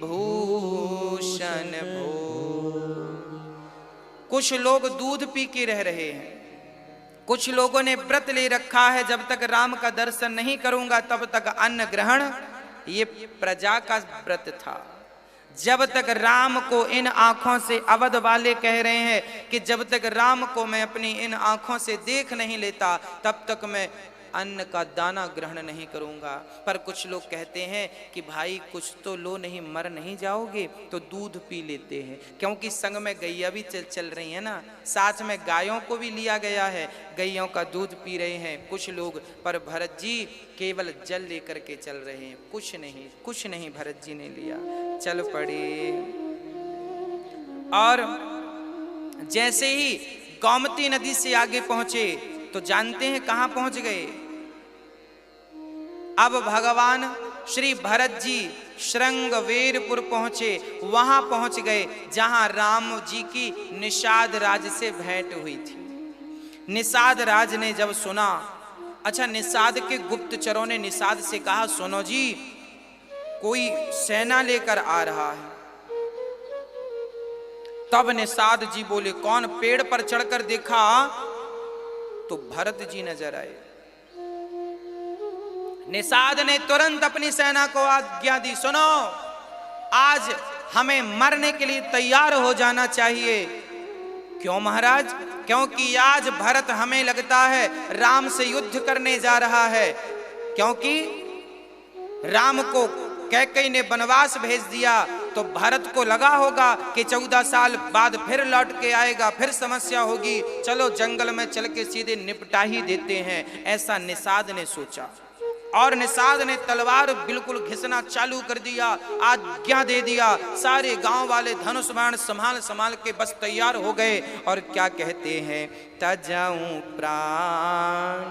भूषण भोग। कुछ लोग दूध पी के रह रहे हैं, कुछ लोगों ने व्रत ले रखा है, जब तक राम का दर्शन नहीं करूंगा तब तक अन्न ग्रहण। ये प्रजा का व्रत था। जब तक राम को इन आंखों से, अवध वाले कह रहे हैं कि जब तक राम को मैं अपनी इन आंखों से देख नहीं लेता तब तक मैं अन्न का दाना ग्रहण नहीं करूंगा। पर कुछ लोग कहते हैं कि भाई कुछ तो लो, नहीं मर नहीं जाओगे, तो दूध पी लेते हैं, क्योंकि संग में गैया भी चल रही है ना, साथ में गायों को भी लिया गया है, गैयों का दूध पी रहे हैं कुछ लोग। पर भरत जी केवल जल लेकर के चल रहे हैं, कुछ नहीं भरत जी ने लिया, चल पड़े। और जैसे ही गोमती नदी से आगे पहुंचे तो जानते हैं कहां पहुंच गए? अब भगवान श्री भरत जी श्रृंगवेरपुर पहुंचे, वहां पहुंच गए जहां राम जी की निषाद राज से भेंट हुई थी। निषाद राज ने जब सुना, अच्छा निषाद के गुप्तचरों ने निषाद से कहा सुनो जी कोई सेना लेकर आ रहा है। तब निषाद जी बोले कौन? पेड़ पर चढ़कर देखा तो भरत जी नजर आए। निषाद ने तुरंत अपनी सेना को आज्ञा दी, सुनो आज हमें मरने के लिए तैयार हो जाना चाहिए। क्यों महाराज? क्योंकि आज भरत हमें लगता है राम से युद्ध करने जा रहा है, क्योंकि राम को कैकेयी ने वनवास भेज दिया तो भरत को लगा होगा कि 14 साल बाद फिर लौट के आएगा, फिर समस्या होगी, चलो जंगल में चल के सीधे निपटा ही देते हैं, ऐसा निषाद ने सोचा। और निषाद ने तलवार बिल्कुल घिसना चालू कर दिया, आज्ञा दे दिया। सारे गांव वाले धनुष बाण संभाल संभाल के बस तैयार हो गए। और क्या कहते हैं, तजाऊं प्राण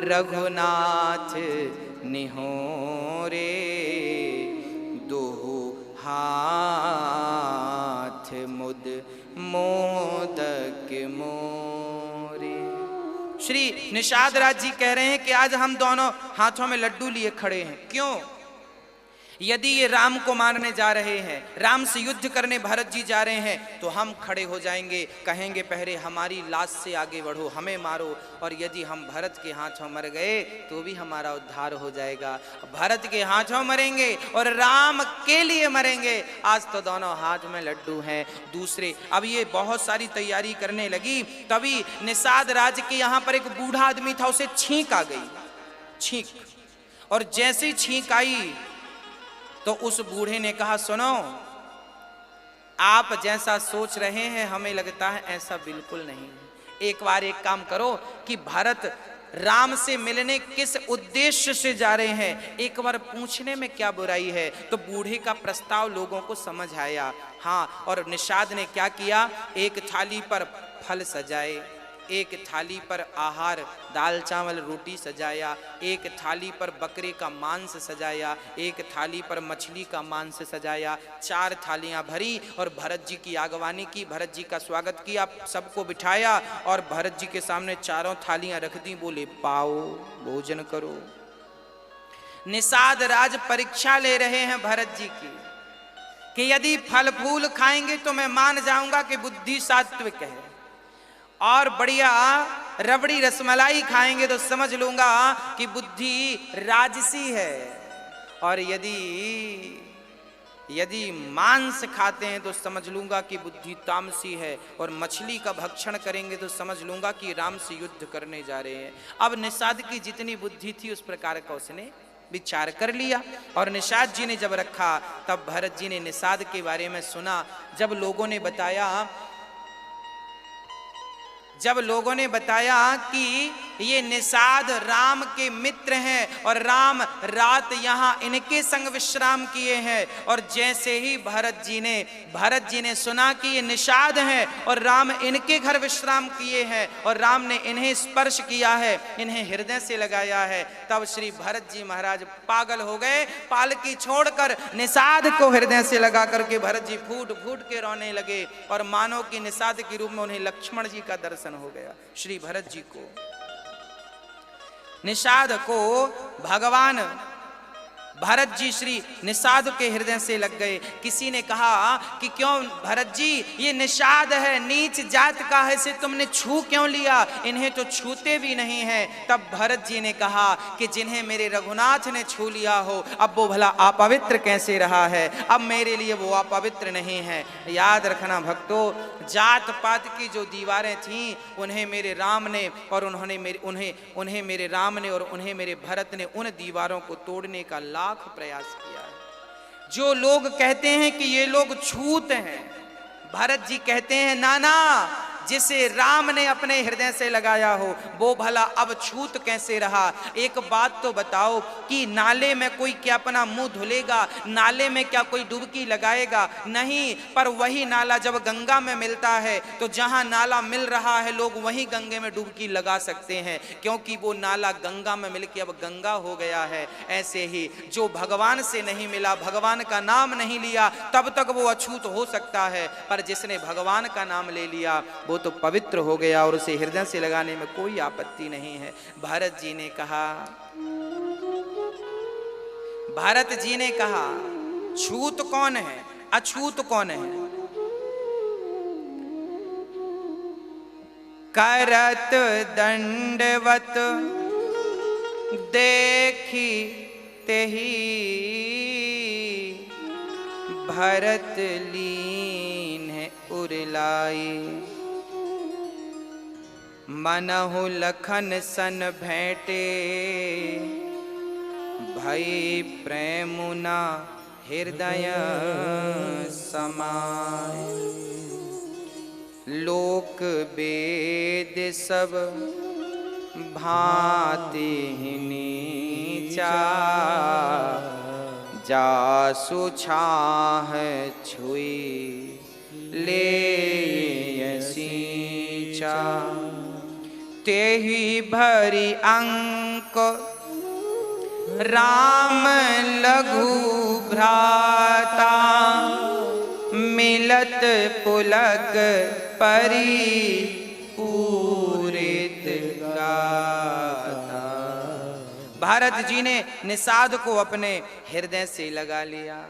रघुनाथ निहोरे, दोहु हाथ मुद मोदक मोरे। श्री निषाद राज जी कह रहे हैं कि आज हम दोनों हाथों में लड्डू लिए खड़े हैं। क्यों? यदि ये राम को मारने जा रहे हैं, राम से युद्ध करने भरत जी जा रहे हैं, तो हम खड़े हो जाएंगे, कहेंगे पहले हमारी लाश से आगे बढ़ो, हमें मारो। और यदि हम भरत के हाथों मर गए तो भी हमारा उद्धार हो जाएगा। भरत के हाथों मरेंगे और राम के लिए मरेंगे। आज तो दोनों हाथ में लड्डू हैं। दूसरे, अब ये बहुत सारी तैयारी करने लगी, तभी निषाद राज के यहाँ पर एक बूढ़ा आदमी था, उसे छींक आ गई, छींक। और जैसे छींक आई तो उस बूढ़े ने कहा, सुनो आप जैसा सोच रहे हैं हमें लगता है ऐसा बिल्कुल नहीं है। एक बार एक काम करो कि भरत राम से मिलने किस उद्देश्य से जा रहे हैं, एक बार पूछने में क्या बुराई है। तो बूढ़े का प्रस्ताव लोगों को समझ आया। हाँ, और निषाद ने क्या किया, एक थाली पर फल सजाए, एक थाली पर आहार दाल चावल रोटी सजाया, एक थाली पर बकरे का मांस सजाया, एक थाली पर मछली का मांस सजाया। 4 थालियां भरी और भरत जी की आगवानी की, भरत जी का स्वागत किया, सबको बिठाया और भरत जी के सामने 4 थालियां रख दी। बोले पाओ भोजन करो। निषाद राज परीक्षा ले रहे हैं भरत जी की कि यदि फल फूल खाएंगे तो मैं मान जाऊंगा कि बुद्धि सात्विक है, और बढ़िया रबड़ी रसमलाई खाएंगे तो समझ लूंगा कि बुद्धि राजसी है, और यदि मांस खाते हैं तो समझ लूंगा कि बुद्धि तामसी है, और मछली का भक्षण करेंगे तो समझ लूंगा कि राम से युद्ध करने जा रहे हैं। अब निषाद की जितनी बुद्धि थी उस प्रकार का उसने विचार कर लिया। और निषाद जी ने जब रखा तब भरत जी ने निषाद के बारे में सुना। जब लोगों ने बताया कि ये निषाद राम के मित्र हैं और राम रात यहाँ इनके संग विश्राम किए हैं, और जैसे ही भरत जी ने सुना कि ये निषाद हैं और राम इनके घर विश्राम किए हैं और राम ने इन्हें स्पर्श किया है, इन्हें हृदय से लगाया है, तब श्री भरत जी महाराज पागल हो गए। पालकी छोड़कर निषाद को हृदय से लगा करके भरत जी फूट फूट के रोने लगे, और मानो कि निषाद के रूप में उन्हें लक्ष्मण जी का दर्शन हो गया। श्री भरत जी को, निषाद को भगवान भरत जी श्री निषाद के हृदय से लग गए। किसी ने कहा कि क्यों भरत जी, ये निषाद है, नीच जात का है, इसे तुमने छू क्यों लिया, इन्हें तो छूते भी नहीं है। तब भरत जी ने कहा कि जिन्हें मेरे रघुनाथ ने छू लिया हो, अब वो भला अपवित्र कैसे रहा है, अब मेरे लिए वो अपवित्र नहीं है। याद रखना भक्तों, जात पात की जो दीवारें थीं उन्हें मेरे राम ने और उन्हें मेरे राम ने और उन्हें मेरे भरत ने उन दीवारों को तोड़ने का लाख प्रयास किया है। जो लोग कहते हैं कि ये लोग छूत हैं, भरत जी कहते हैं नाना, जिसे राम ने अपने हृदय से लगाया हो वो भला अब छूत कैसे रहा। एक बात तो बताओ कि नाले में कोई क्या अपना मुंह धुलेगा, नाले में क्या कोई डुबकी लगाएगा? नहीं। पर वही नाला जब गंगा में मिलता है तो जहां नाला मिल रहा है लोग वहीं गंगे में डुबकी लगा सकते हैं, क्योंकि वो नाला गंगा में मिलके अब गंगा हो गया है। ऐसे ही जो भगवान से नहीं मिला, भगवान का नाम नहीं लिया, तब तक वो अछूत हो सकता है, पर जिसने भगवान का नाम ले लिया वो तो पवित्र हो गया और उसे हृदय से लगाने में कोई आपत्ति नहीं है। भरत जी ने कहा छूत कौन है, अछूत कौन है? करत दंडवत देखी तेही भरत लीन है उरलाई। मनहु लखन सन भेंटे भई प्रेमुना हृदय समाय। लोक वेद सब भांति नीचा जासु छाह छुई ले सींचा। तेहि भरी अंक राम लघु भ्राता मिलत पुलक परी पूरित गाता। भारत जी ने निषाद को अपने हृदय से लगा लिया।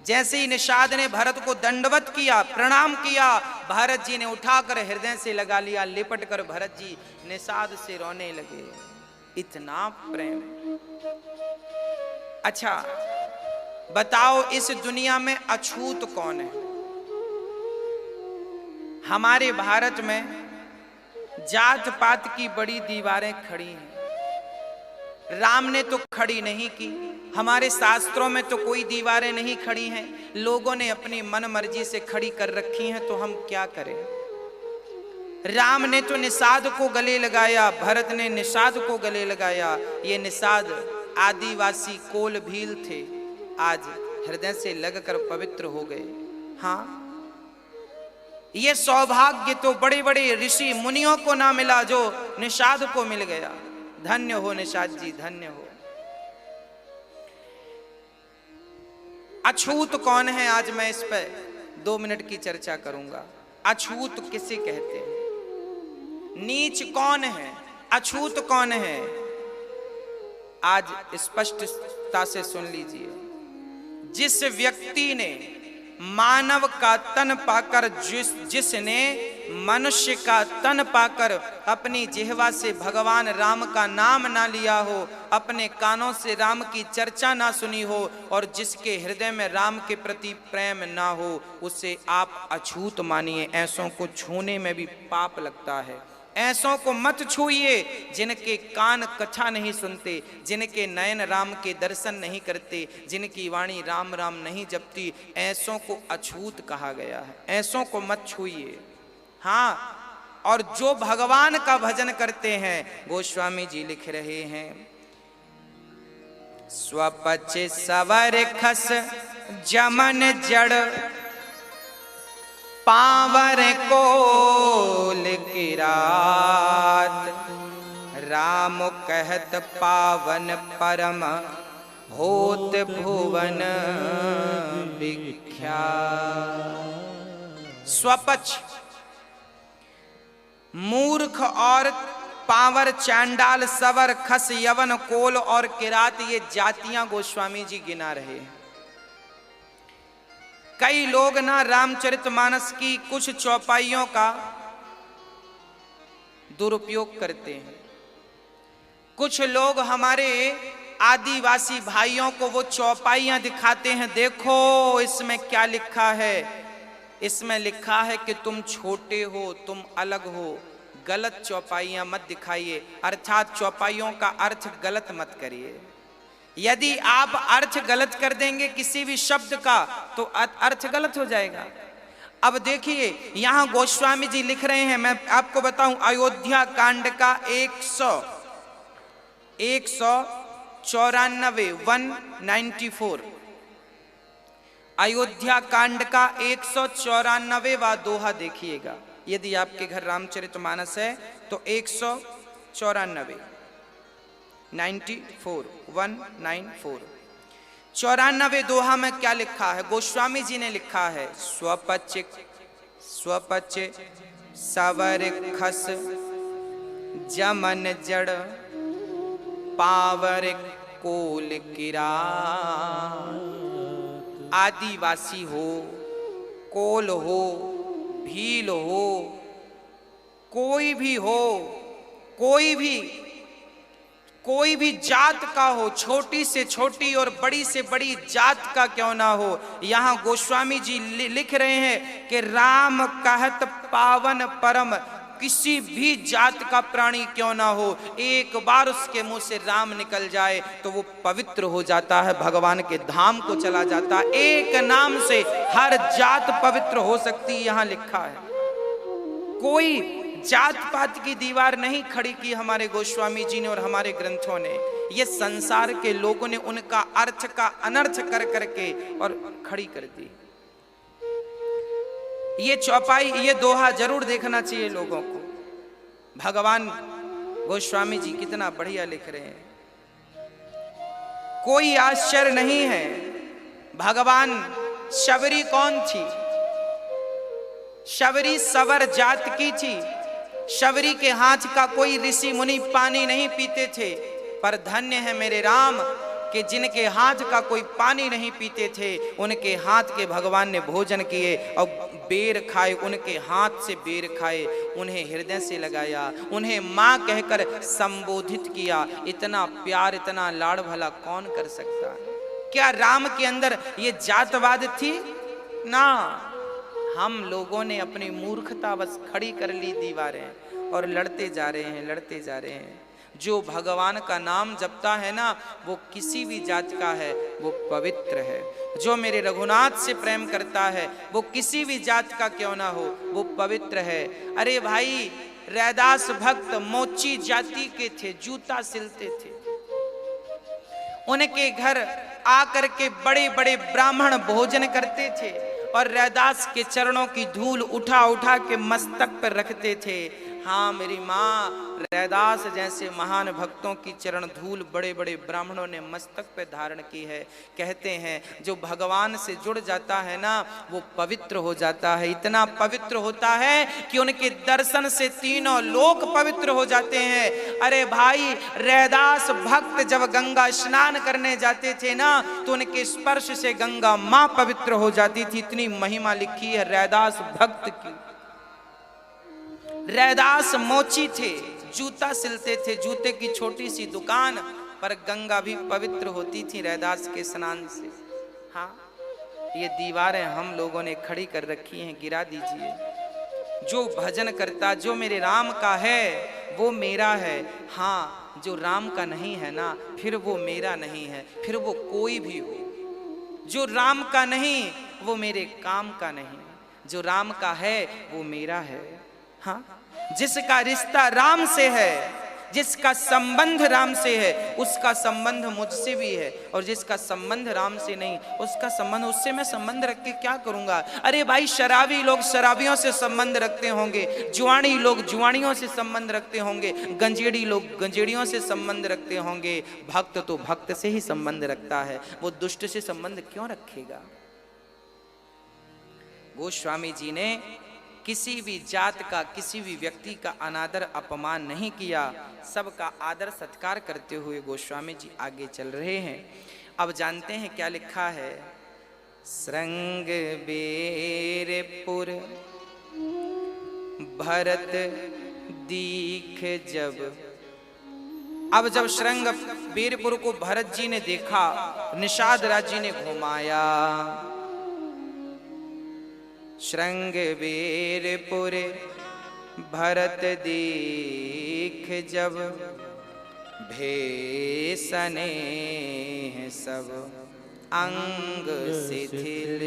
जैसे ही निषाद ने भरत को दंडवत किया, प्रणाम किया, भारत जी ने उठाकर हृदय से लगा लिया। लिपट कर भरत जी निषाद से रोने लगे। इतना प्रेम। अच्छा बताओ, इस दुनिया में अछूत कौन है? हमारे भारत में जात पात की बड़ी दीवारें खड़ी हैं। राम ने तो खड़ी नहीं की, हमारे शास्त्रों में तो कोई दीवारें नहीं खड़ी हैं। लोगों ने अपनी मन मर्जी से खड़ी कर रखी हैं, तो हम क्या करें? राम ने तो निषाद को गले लगाया, भरत ने निषाद को गले लगाया। ये निषाद आदिवासी कोल भील थे, आज हृदय से लगकर पवित्र हो गए। हाँ, ये सौभाग्य तो बड़े बड़े ऋषि मुनियों को ना मिला जो निषाद को मिल गया। धन्य हो निषाद जी, धन्य हो। अछूत कौन है, आज मैं इस पर 2 मिनट की चर्चा करूंगा। अछूत किसे कहते हैं? नीच कौन है? अछूत कौन है? आज स्पष्टता से सुन लीजिए। जिस व्यक्ति ने मानव का तन पाकर, जिसने मनुष्य का तन पाकर अपनी जिह्वा से भगवान राम का नाम ना लिया हो, अपने कानों से राम की चर्चा ना सुनी हो, और जिसके हृदय में राम के प्रति प्रेम ना हो, उसे आप अछूत मानिए। ऐसों को छूने में भी पाप लगता है। ऐसों को मत छूइए जिनके कान कथा नहीं सुनते, जिनके नयन राम के दर्शन नहीं करते, जिनकी वाणी राम राम नहीं जपती। ऐसों को अछूत कहा गया है। ऐसों को मत छूइए। हाँ, और जो भगवान का भजन करते हैं, गोस्वामी जी लिख रहे हैं, स्वपच सवर खस जमन जड़ पावर कोल किरात। राम कहत पावन परम होत भुवन विख्यात। स्वपच मूर्ख और पावर, चांडाल, सवर, खस, यवन, कोल और किरात, ये जातियां गोस्वामी जी गिना रहे हैं। कई लोग ना रामचरितमानस की कुछ चौपाइयों का दुरुपयोग करते हैं। कुछ लोग हमारे आदिवासी भाइयों को वो चौपाइयां दिखाते हैं, देखो इसमें क्या लिखा है। इसमें लिखा है कि तुम छोटे हो, तुम अलग हो। गलत चौपाइयां मत दिखाइए, अर्थात चौपाइयों का अर्थ गलत मत करिए। यदि आप अर्थ गलत कर देंगे किसी भी शब्द का, तो अर्थ गलत हो जाएगा। अब देखिए, यहां गोस्वामी जी लिख रहे हैं, मैं आपको बताऊं, अयोध्या कांड का 194 अयोध्या कांड का 194वां दोहा देखिएगा। यदि आपके घर रामचरितमानस है तो 194 194 दोहा में क्या लिखा है? गोस्वामी जी ने लिखा है, स्वपच सवर खस जमन जड़ पावर कोल किरा। आदिवासी हो, कोल हो, भील हो, कोई भी हो, कोई भी जात का हो, छोटी से छोटी और बड़ी से बड़ी जात का क्यों ना हो, यहाँ गोस्वामी जी लिख रहे हैं कि राम कहत पावन परम, किसी भी जात का प्राणी क्यों ना हो, एक बार उसके मुंह से राम निकल जाए तो वो पवित्र हो जाता है, भगवान के धाम को चला जाता है। एक नाम से हर जात पवित्र हो सकती, यहाँ लिखा है। कोई जात पात की दीवार नहीं खड़ी की हमारे गोस्वामी जी ने और हमारे ग्रंथों ने, ये संसार के लोगों ने उनका अर्थ का अनर्थ कर करके और खड़ी कर दी। ये चौपाई, ये दोहा जरूर देखना चाहिए लोगों को। भगवान गोस्वामी जी कितना बढ़िया लिख रहे हैं। कोई आश्चर्य नहीं है, भगवान शबरी कौन थी? शबरी सवर जात की थी। शबरी के हाथ का कोई ऋषि मुनि पानी नहीं पीते थे, पर धन्य है मेरे राम कि जिनके हाथ का कोई पानी नहीं पीते थे, उनके हाथ के भगवान ने भोजन किए और बेर खाए, उनके हाथ से बेर खाए, उन्हें हृदय से लगाया, उन्हें माँ कहकर संबोधित किया। इतना प्यार, इतना लाड़ भला कौन कर सकता? क्या राम के अंदर ये जातवाद थी? ना, हम लोगों ने अपनी मूर्खता बस खड़ी कर ली दीवारें और लड़ते जा रहे हैं, लड़ते जा रहे हैं। जो भगवान का नाम जपता है ना, वो किसी भी जात का है, वो पवित्र है। जो मेरे रघुनाथ से प्रेम करता है, वो किसी भी जात का क्यों ना हो, वो पवित्र है। अरे भाई, रैदास भक्त मोची जाति के थे, जूता सिलते थे। उनके घर आकर के बड़े बड़े ब्राह्मण भोजन करते थे और रैदास के चरणों की धूल उठा उठा के मस्तक पर रखते थे। हाँ मेरी माँ, रैदास जैसे महान भक्तों की चरण धूल बड़े बड़े ब्राह्मणों ने मस्तक पर धारण की है। कहते हैं जो भगवान से जुड़ जाता है ना, वो पवित्र हो जाता है। इतना पवित्र होता है कि उनके दर्शन से तीनों लोक पवित्र हो जाते हैं। अरे भाई, रैदास भक्त जब गंगा स्नान करने जाते थे ना, तो उनके स्पर्श से गंगा माँ पवित्र हो जाती थी। इतनी महिमा लिखी है रैदास भक्त की। रैदास मोची थे, जूता सिलते थे, जूते की छोटी सी दुकान पर गंगा भी पवित्र होती थी रैदास के स्नान से। हाँ, ये दीवारें हम लोगों ने खड़ी कर रखी हैं, गिरा दीजिए। जो भजन करता, जो मेरे राम का है वो मेरा है। हाँ, जो राम का नहीं है ना, फिर वो मेरा नहीं है, फिर वो कोई भी हो। जो राम का नहीं, वो मेरे काम का नहीं। जो राम का है वो मेरा है। हाँ, जिसका रिश्ता राम से है, जिसका संबंध राम से है, उसका संबंध मुझसे भी है। और जिसका संबंध राम से नहीं, उसका संबंध, उससे मैं संबंध रख के क्या करूंगा? अरे भाई, शराबी लोग शराबियों से संबंध रखते होंगे, जुआनी लोग जुआनियों से संबंध रखते होंगे, गंजेड़ी लोग गंजेड़ियों से संबंध रखते होंगे। भक्त तो भक्त से ही संबंध रखता है, वो दुष्ट से संबंध क्यों रखेगा? गोस्वामी जी ने किसी भी जात का, किसी भी व्यक्ति का अनादर अपमान नहीं किया, सबका आदर सत्कार करते हुए गोस्वामी जी आगे चल रहे हैं। अब जानते हैं क्या लिखा है। श्रृंग बेरपुर भरत दीख जब। अब जब श्रृंग बेरपुर को भरत जी ने देखा, निषाद राज जी ने घुमाया। श्रृंग बेरपुर भरत दीख जब, भेसने सब अंग शिथिल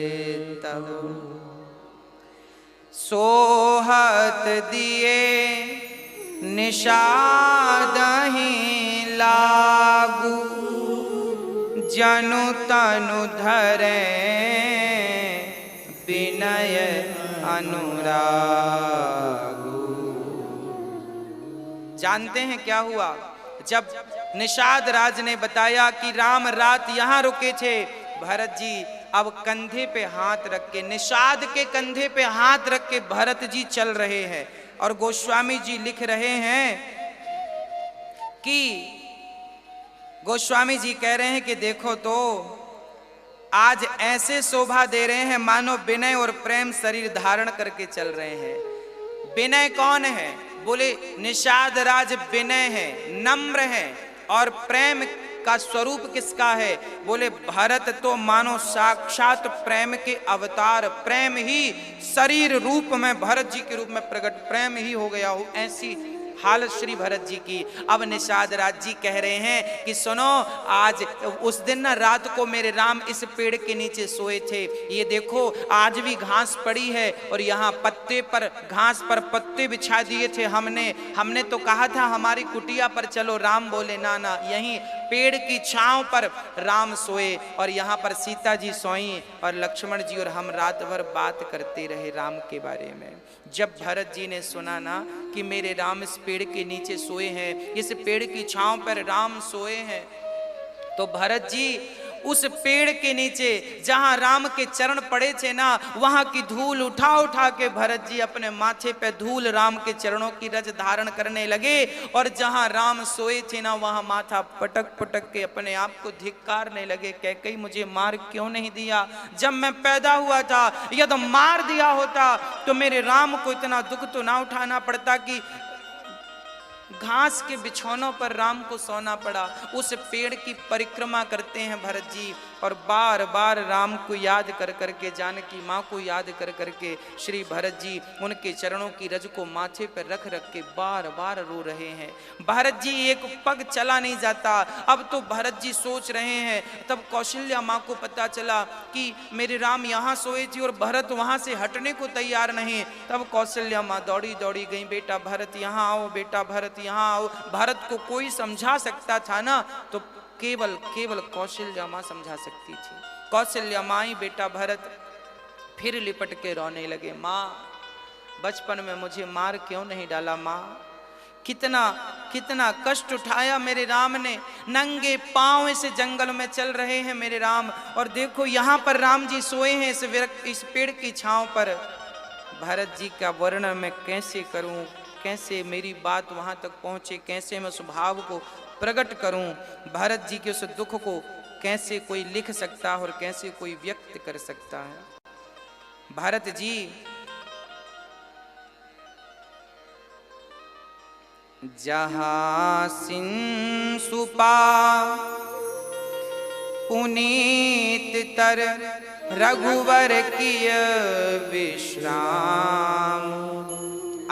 तब। सोहत दिए निषाद ही लागू, जनु तनु धरे विनय अनुरागु। जानते हैं क्या हुआ? जब निषाद राज ने बताया कि राम रात यहां रुके थे, भरत जी अब कंधे पे हाथ रख के, निषाद के कंधे पे हाथ रख के भरत जी चल रहे हैं। और गोस्वामी जी लिख रहे हैं कि गोस्वामी जी कह रहे हैं कि देखो तो आज ऐसे शोभा दे रहे हैं मानो विनय और प्रेम शरीर धारण करके चल रहे हैं। विनय कौन है? बोले निषाद राज विनय है, नम्र है, और प्रेम का स्वरूप किसका है? बोले भरत तो मानो साक्षात प्रेम के अवतार, प्रेम ही शरीर रूप में भरत जी के रूप में प्रकट, प्रेम ही हो गया हो, ऐसी हालत श्री भरत जी की। अब निषाद राज जी कह रहे हैं कि सुनो, आज उस दिन ना रात को मेरे राम इस पेड़ के नीचे सोए थे, ये देखो आज भी घास पड़ी है और यहाँ पत्ते पर, घास पर पत्ते बिछा दिए थे हमने तो कहा था हमारी कुटिया पर चलो, राम बोले ना ना, यहीं पेड़ की छांव पर राम सोए और यहाँ पर सीता जी सोई और लक्ष्मण जी और हम रात भर बात करते रहे राम के बारे में। जब भरत जी ने सुना ना कि मेरे राम इस पेड़ के नीचे सोए हैं, इस पेड़ की छांव पर राम सोए हैं, तो भरत जी उस पेड़ के नीचे जहां राम के चरण पड़े थे ना, वहां की धूल उठा उठा के भरत जी अपने माथे पे धूल राम के चरणों की रज धारण करने लगे और जहां राम सोए थे ना, वहां माथा पटक पटक के अपने आप को धिक्कारने लगे। कैकेयी मुझे मार क्यों नहीं दिया? जब मैं पैदा हुआ था यदि मार दिया होता तो मेरे राम को इतना दुख तो ना उठाना पड़ता कि घास के बिछौनों पर राम को सोना पड़ा। उस पेड़ की परिक्रमा करते हैं भरत जी और बार बार राम को याद कर करके, जानकी माँ को याद कर करके श्री भरत जी उनके चरणों की रज को माथे पर रख रख के बार बार रो रहे हैं। भरत जी एक पग चला नहीं जाता। अब तो भरत जी सोच रहे हैं, तब कौशल्या माँ को पता चला कि मेरे राम यहाँ सोए थे और भरत वहाँ से हटने को तैयार नहीं। तब कौशल्या माँ दौड़ी दौड़ी गई, बेटा भरत यहाँ आओ, बेटा भरत यहाँ आओ। भरत को कोई समझा सकता था ना, तो केवल कौशल्या माँ समझा सकती थी। कौशल्या माँ ही बेटा भरत फिर लिपट के रोने लगे। माँ, बचपन में मुझे मार क्यों नहीं डाला? माँ, कितना कष्ट उठाया मेरे राम ने, नंगे पांव इस जंगल में चल रहे हैं मेरे राम, और देखो यहाँ पर राम जी सोए हैं इस पेड़ की छांव पर। भरत जी का वर्णन मैं कैसे करूं, कैसे मेरी बात वहां तक पहुंचे, कैसे मैं स्वभाव को प्रकट करूं? भरत जी के उस दुख को कैसे कोई लिख सकता है और कैसे कोई व्यक्त कर सकता है? भरत जी जहाँ सिंसुपा पुनीत तर रघुवर किय विश्राम,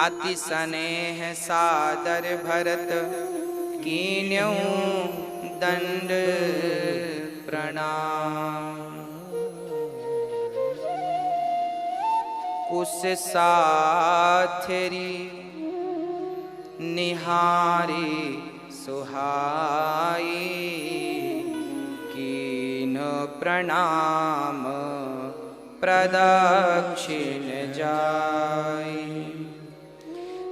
अति स्नेह सादर भरत कीन्यौ दंड प्रणाम। कुश साथरी निहारी सुहाई, कीन प्रणाम प्रदक्षिण जाई।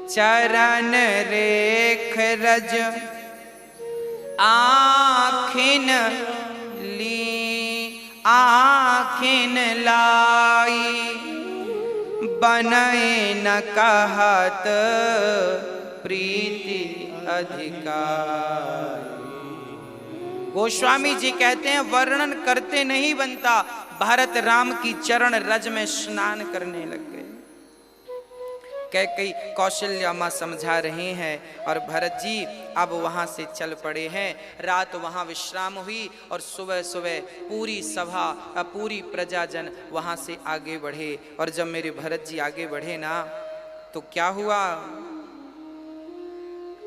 चरण रेख रज आँखिन ली आँखिन लाई, बनय न कहत प्रीति अधिकार। गोस्वामी जी कहते हैं वर्णन करते नहीं बनता, भरत राम की चरण रज में स्नान करने लग गए। कैकेयी कौशल्या माँ समझा रहे हैं और भरत जी अब वहाँ से चल पड़े हैं। रात वहाँ विश्राम हुई और सुबह सुबह पूरी सभा, पूरी प्रजाजन वहाँ से आगे बढ़े। और जब मेरे भरत जी आगे बढ़े ना, तो क्या हुआ?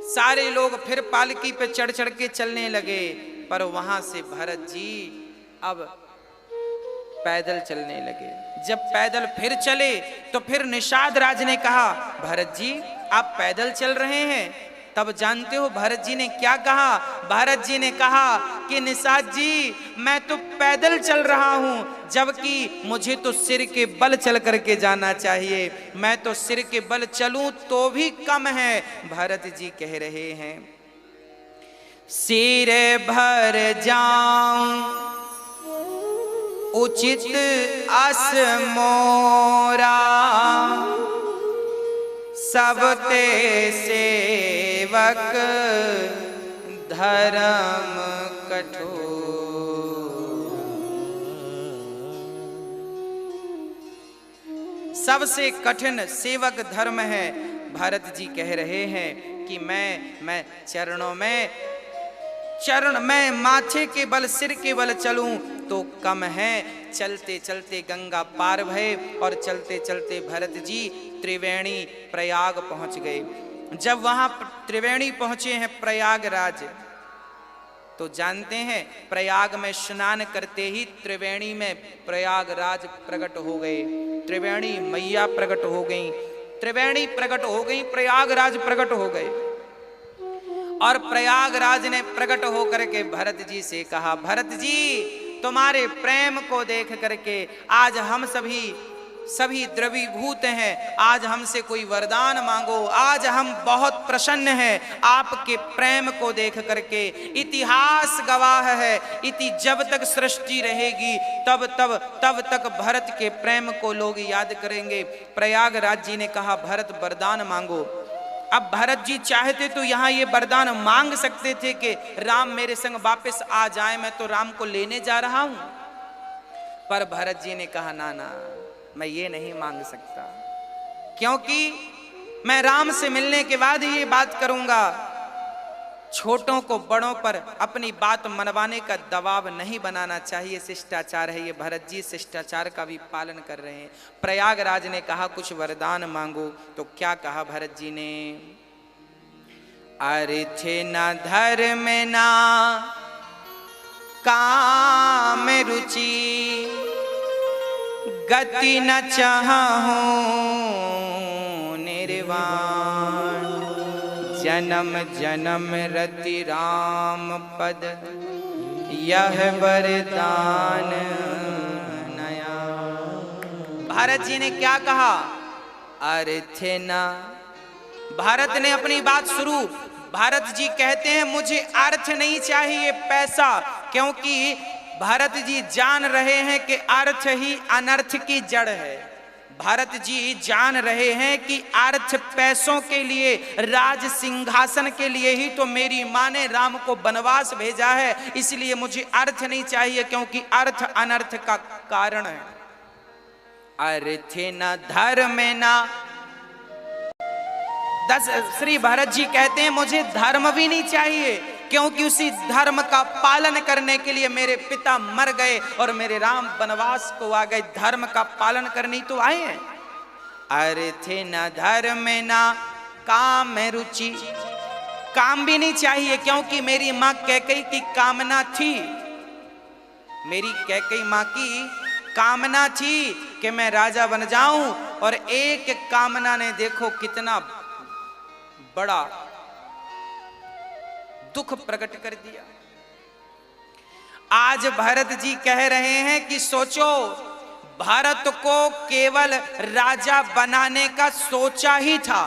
सारे लोग फिर पालकी पे चढ़ चढ़ के चलने लगे, पर वहाँ से भरत जी अब पैदल चलने लगे। जब पैदल फिर चले तो फिर निषाद राज ने कहा, भरत जी आप पैदल चल रहे हैं? तब जानते हो भरत जी ने क्या कहा? भरत जी ने कहा कि निषाद जी मैं तो पैदल चल रहा हूं, जबकि मुझे तो सिर के बल चल करके जाना चाहिए। मैं तो सिर के बल चलूं तो भी कम है। भरत जी कह रहे हैं, सिर भर जाऊं उचित अस मोरा, सबते सेवक धर्म कठोर। सबसे कठिन सेवक धर्म है। भरत जी कह रहे हैं कि मैं चरणों में चरण मैं माथे के बल सिर के बल चलूं तो कम है। चलते चलते गंगा पार भये और चलते चलते भरत जी त्रिवेणी प्रयाग पहुंच गए। जब वहां त्रिवेणी पहुंचे हैं प्रयागराज, तो जानते हैं प्रयाग में स्नान करते ही त्रिवेणी में प्रयागराज प्रकट हो गए, त्रिवेणी मैया प्रकट हो गई, त्रिवेणी प्रकट हो गई, प्रयागराज प्रकट हो गए। और प्रयागराज ने प्रकट होकर के भरत जी से कहा, भरत जी तुम्हारे प्रेम को देख करके आज हम सभी द्रवीभूत हैं, आज हमसे कोई वरदान मांगो, आज हम बहुत प्रसन्न हैं आपके प्रेम को देख करके। इतिहास गवाह है, जब तक सृष्टि रहेगी तब तक भरत के प्रेम को लोग याद करेंगे। प्रयागराज जी ने कहा, भरत वरदान मांगो। अब भरत जी चाहते तो यहाँ ये वरदान मांग सकते थे कि राम मेरे संग वापस आ जाए, मैं तो राम को लेने जा रहा हूं। पर भरत जी ने कहा, ना ना, मैं ये नहीं मांग सकता, क्योंकि मैं राम से मिलने के बाद ही ये बात करूंगा। छोटों को बड़ों पर अपनी बात मनवाने का दबाव नहीं बनाना चाहिए, शिष्टाचार है ये। भरत जी शिष्टाचार का भी पालन कर रहे हैं। प्रयागराज ने कहा, कुछ वरदान मांगो। तो क्या कहा भरत जी ने, अर्थ न धर्म ना काम रुचि, गति न चाहूं निर्वाण, जन्म जन्म रति राम पद, यह वरदान नया। भारत जी ने क्या कहा, अर्थ न। भारत ने अपनी बात शुरू। भारत जी कहते हैं, मुझे अर्थ नहीं चाहिए पैसा, क्योंकि भारत जी जान रहे हैं कि अर्थ ही अनर्थ की जड़ है। भारत जी जान रहे हैं कि अर्थ पैसों के लिए, राज सिंहासन के लिए ही तो मेरी माँ ने राम को वनवास भेजा है, इसलिए मुझे अर्थ नहीं चाहिए, क्योंकि अर्थ अनर्थ का कारण है। अर्थ न धर्म ना। श्री भरत जी कहते हैं, मुझे धर्म भी नहीं चाहिए, क्योंकि उसी धर्म का पालन करने के लिए मेरे पिता मर गए और मेरे राम वनवास को आ गए। धर्म का पालन करने तो आए हैं। अर्थ न धर्म ना काम रुचि। काम भी नहीं चाहिए, क्योंकि मेरी माँ कैकेयी की कामना थी, मेरी कैकेयी माँ की कामना थी कि मैं राजा बन जाऊं, और एक कामना ने देखो कितना बड़ा दुख प्रकट कर दिया। आज भरत जी कह रहे हैं कि सोचो, भारत को केवल राजा बनाने का सोचा ही था,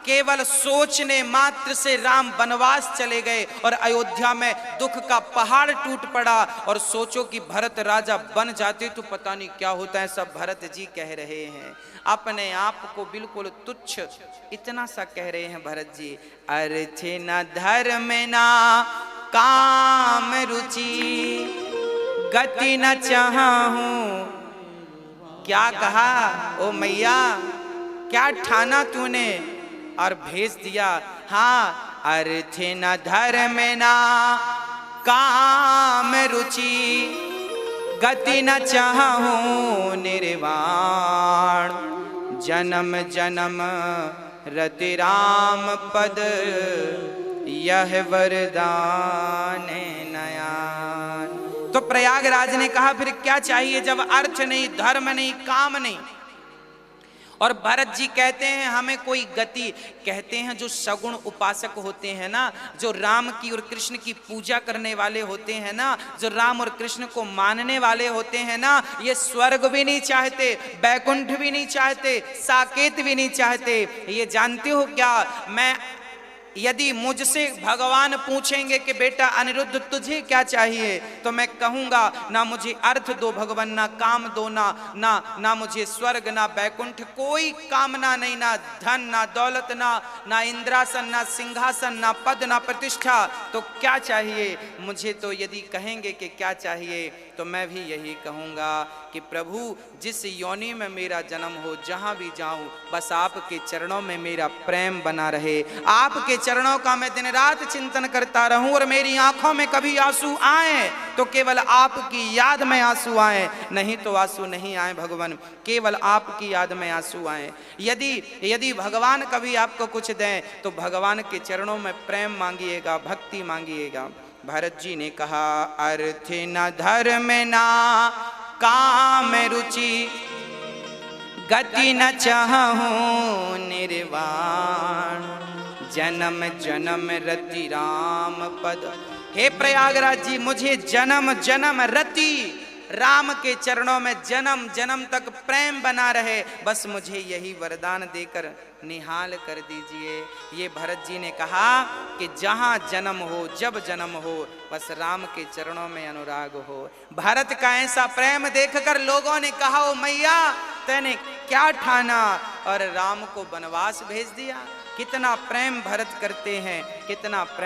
केवल सोचने मात्र से राम वनवास चले गए और अयोध्या में दुख का पहाड़ टूट पड़ा। और सोचो कि भरत राजा बन जाते तो पता नहीं क्या होता है। सब भरत जी कह रहे हैं, अपने आप को बिल्कुल तुच्छ इतना सा कह रहे हैं भरत जी। अर्थ न धर्म ना काम रुचि, गति न चाहूं। क्या कहा, ओ मैया क्या ठाना तूने, और भेज दिया। हाँ, अर्थ न धर्म ना काम रुचि, गति न चाहूं निर्वाण, जन्म जन्म रति राम पद, यह वरदान नयान। तो प्रयागराज ने कहा, फिर क्या चाहिए जब अर्थ नहीं, धर्म नहीं, काम नहीं। और भरत जी कहते हैं, हमें कोई गति, कहते हैं जो सगुण उपासक होते हैं ना, जो राम की और कृष्ण की पूजा करने वाले होते हैं ना, जो राम और कृष्ण को मानने वाले होते हैं ना, ये स्वर्ग भी नहीं चाहते, बैकुंठ भी नहीं चाहते, साकेत भी नहीं चाहते। ये जानते हो क्या, मैं यदि मुझसे भगवान पूछेंगे कि बेटा अनिरुद्ध तुझे क्या चाहिए, तो मैं कहूंगा, ना मुझे अर्थ दो भगवान, ना काम दो, ना मुझे स्वर्ग, ना बैकुंठ, कोई कामना नहीं, ना धन, ना दौलत, ना इंद्रासन, ना सिंहासन, ना पद, ना प्रतिष्ठा। तो क्या चाहिए मुझे? तो यदि कहेंगे कि क्या चाहिए, तो मैं भी यही कहूंगा कि प्रभु जिस योनि में मेरा जन्म हो, जहां भी जाऊं, बस आपके चरणों में मेरा प्रेम बना रहे, आपके चरणों का मैं दिन रात चिंतन करता रहूं और मेरी आंखों में कभी आंसू आए तो केवल आपकी याद में आंसू आए, नहीं तो आंसू नहीं आए भगवान, केवल आपकी याद में आंसू आए। यदि भगवान कभी आपको कुछ दें तो भगवान के चरणों में प्रेम मांगिएगा, भक्ति मांगिएगा। भरत जी ने कहा अर्थ न धर्म ना काम रुचि, गति न चाहूं निर्वाण, जन्म जन्म रति राम पद। हे प्रयागराज जी, मुझे जन्म जन्म रति राम के चरणों में जन्म जन्म तक प्रेम बना रहे, बस मुझे यही वरदान देकर निहाल कर दीजिए। ये भरत जी ने कहा कि जहां जन्म हो, जब जन्म हो, बस राम के चरणों में अनुराग हो। भरत का ऐसा प्रेम देखकर लोगों ने कहा ओ मैया तैने क्या ठाना और राम को वनवास भेज दिया। कितना प्रेम भरत करते हैं, कितना प्रेम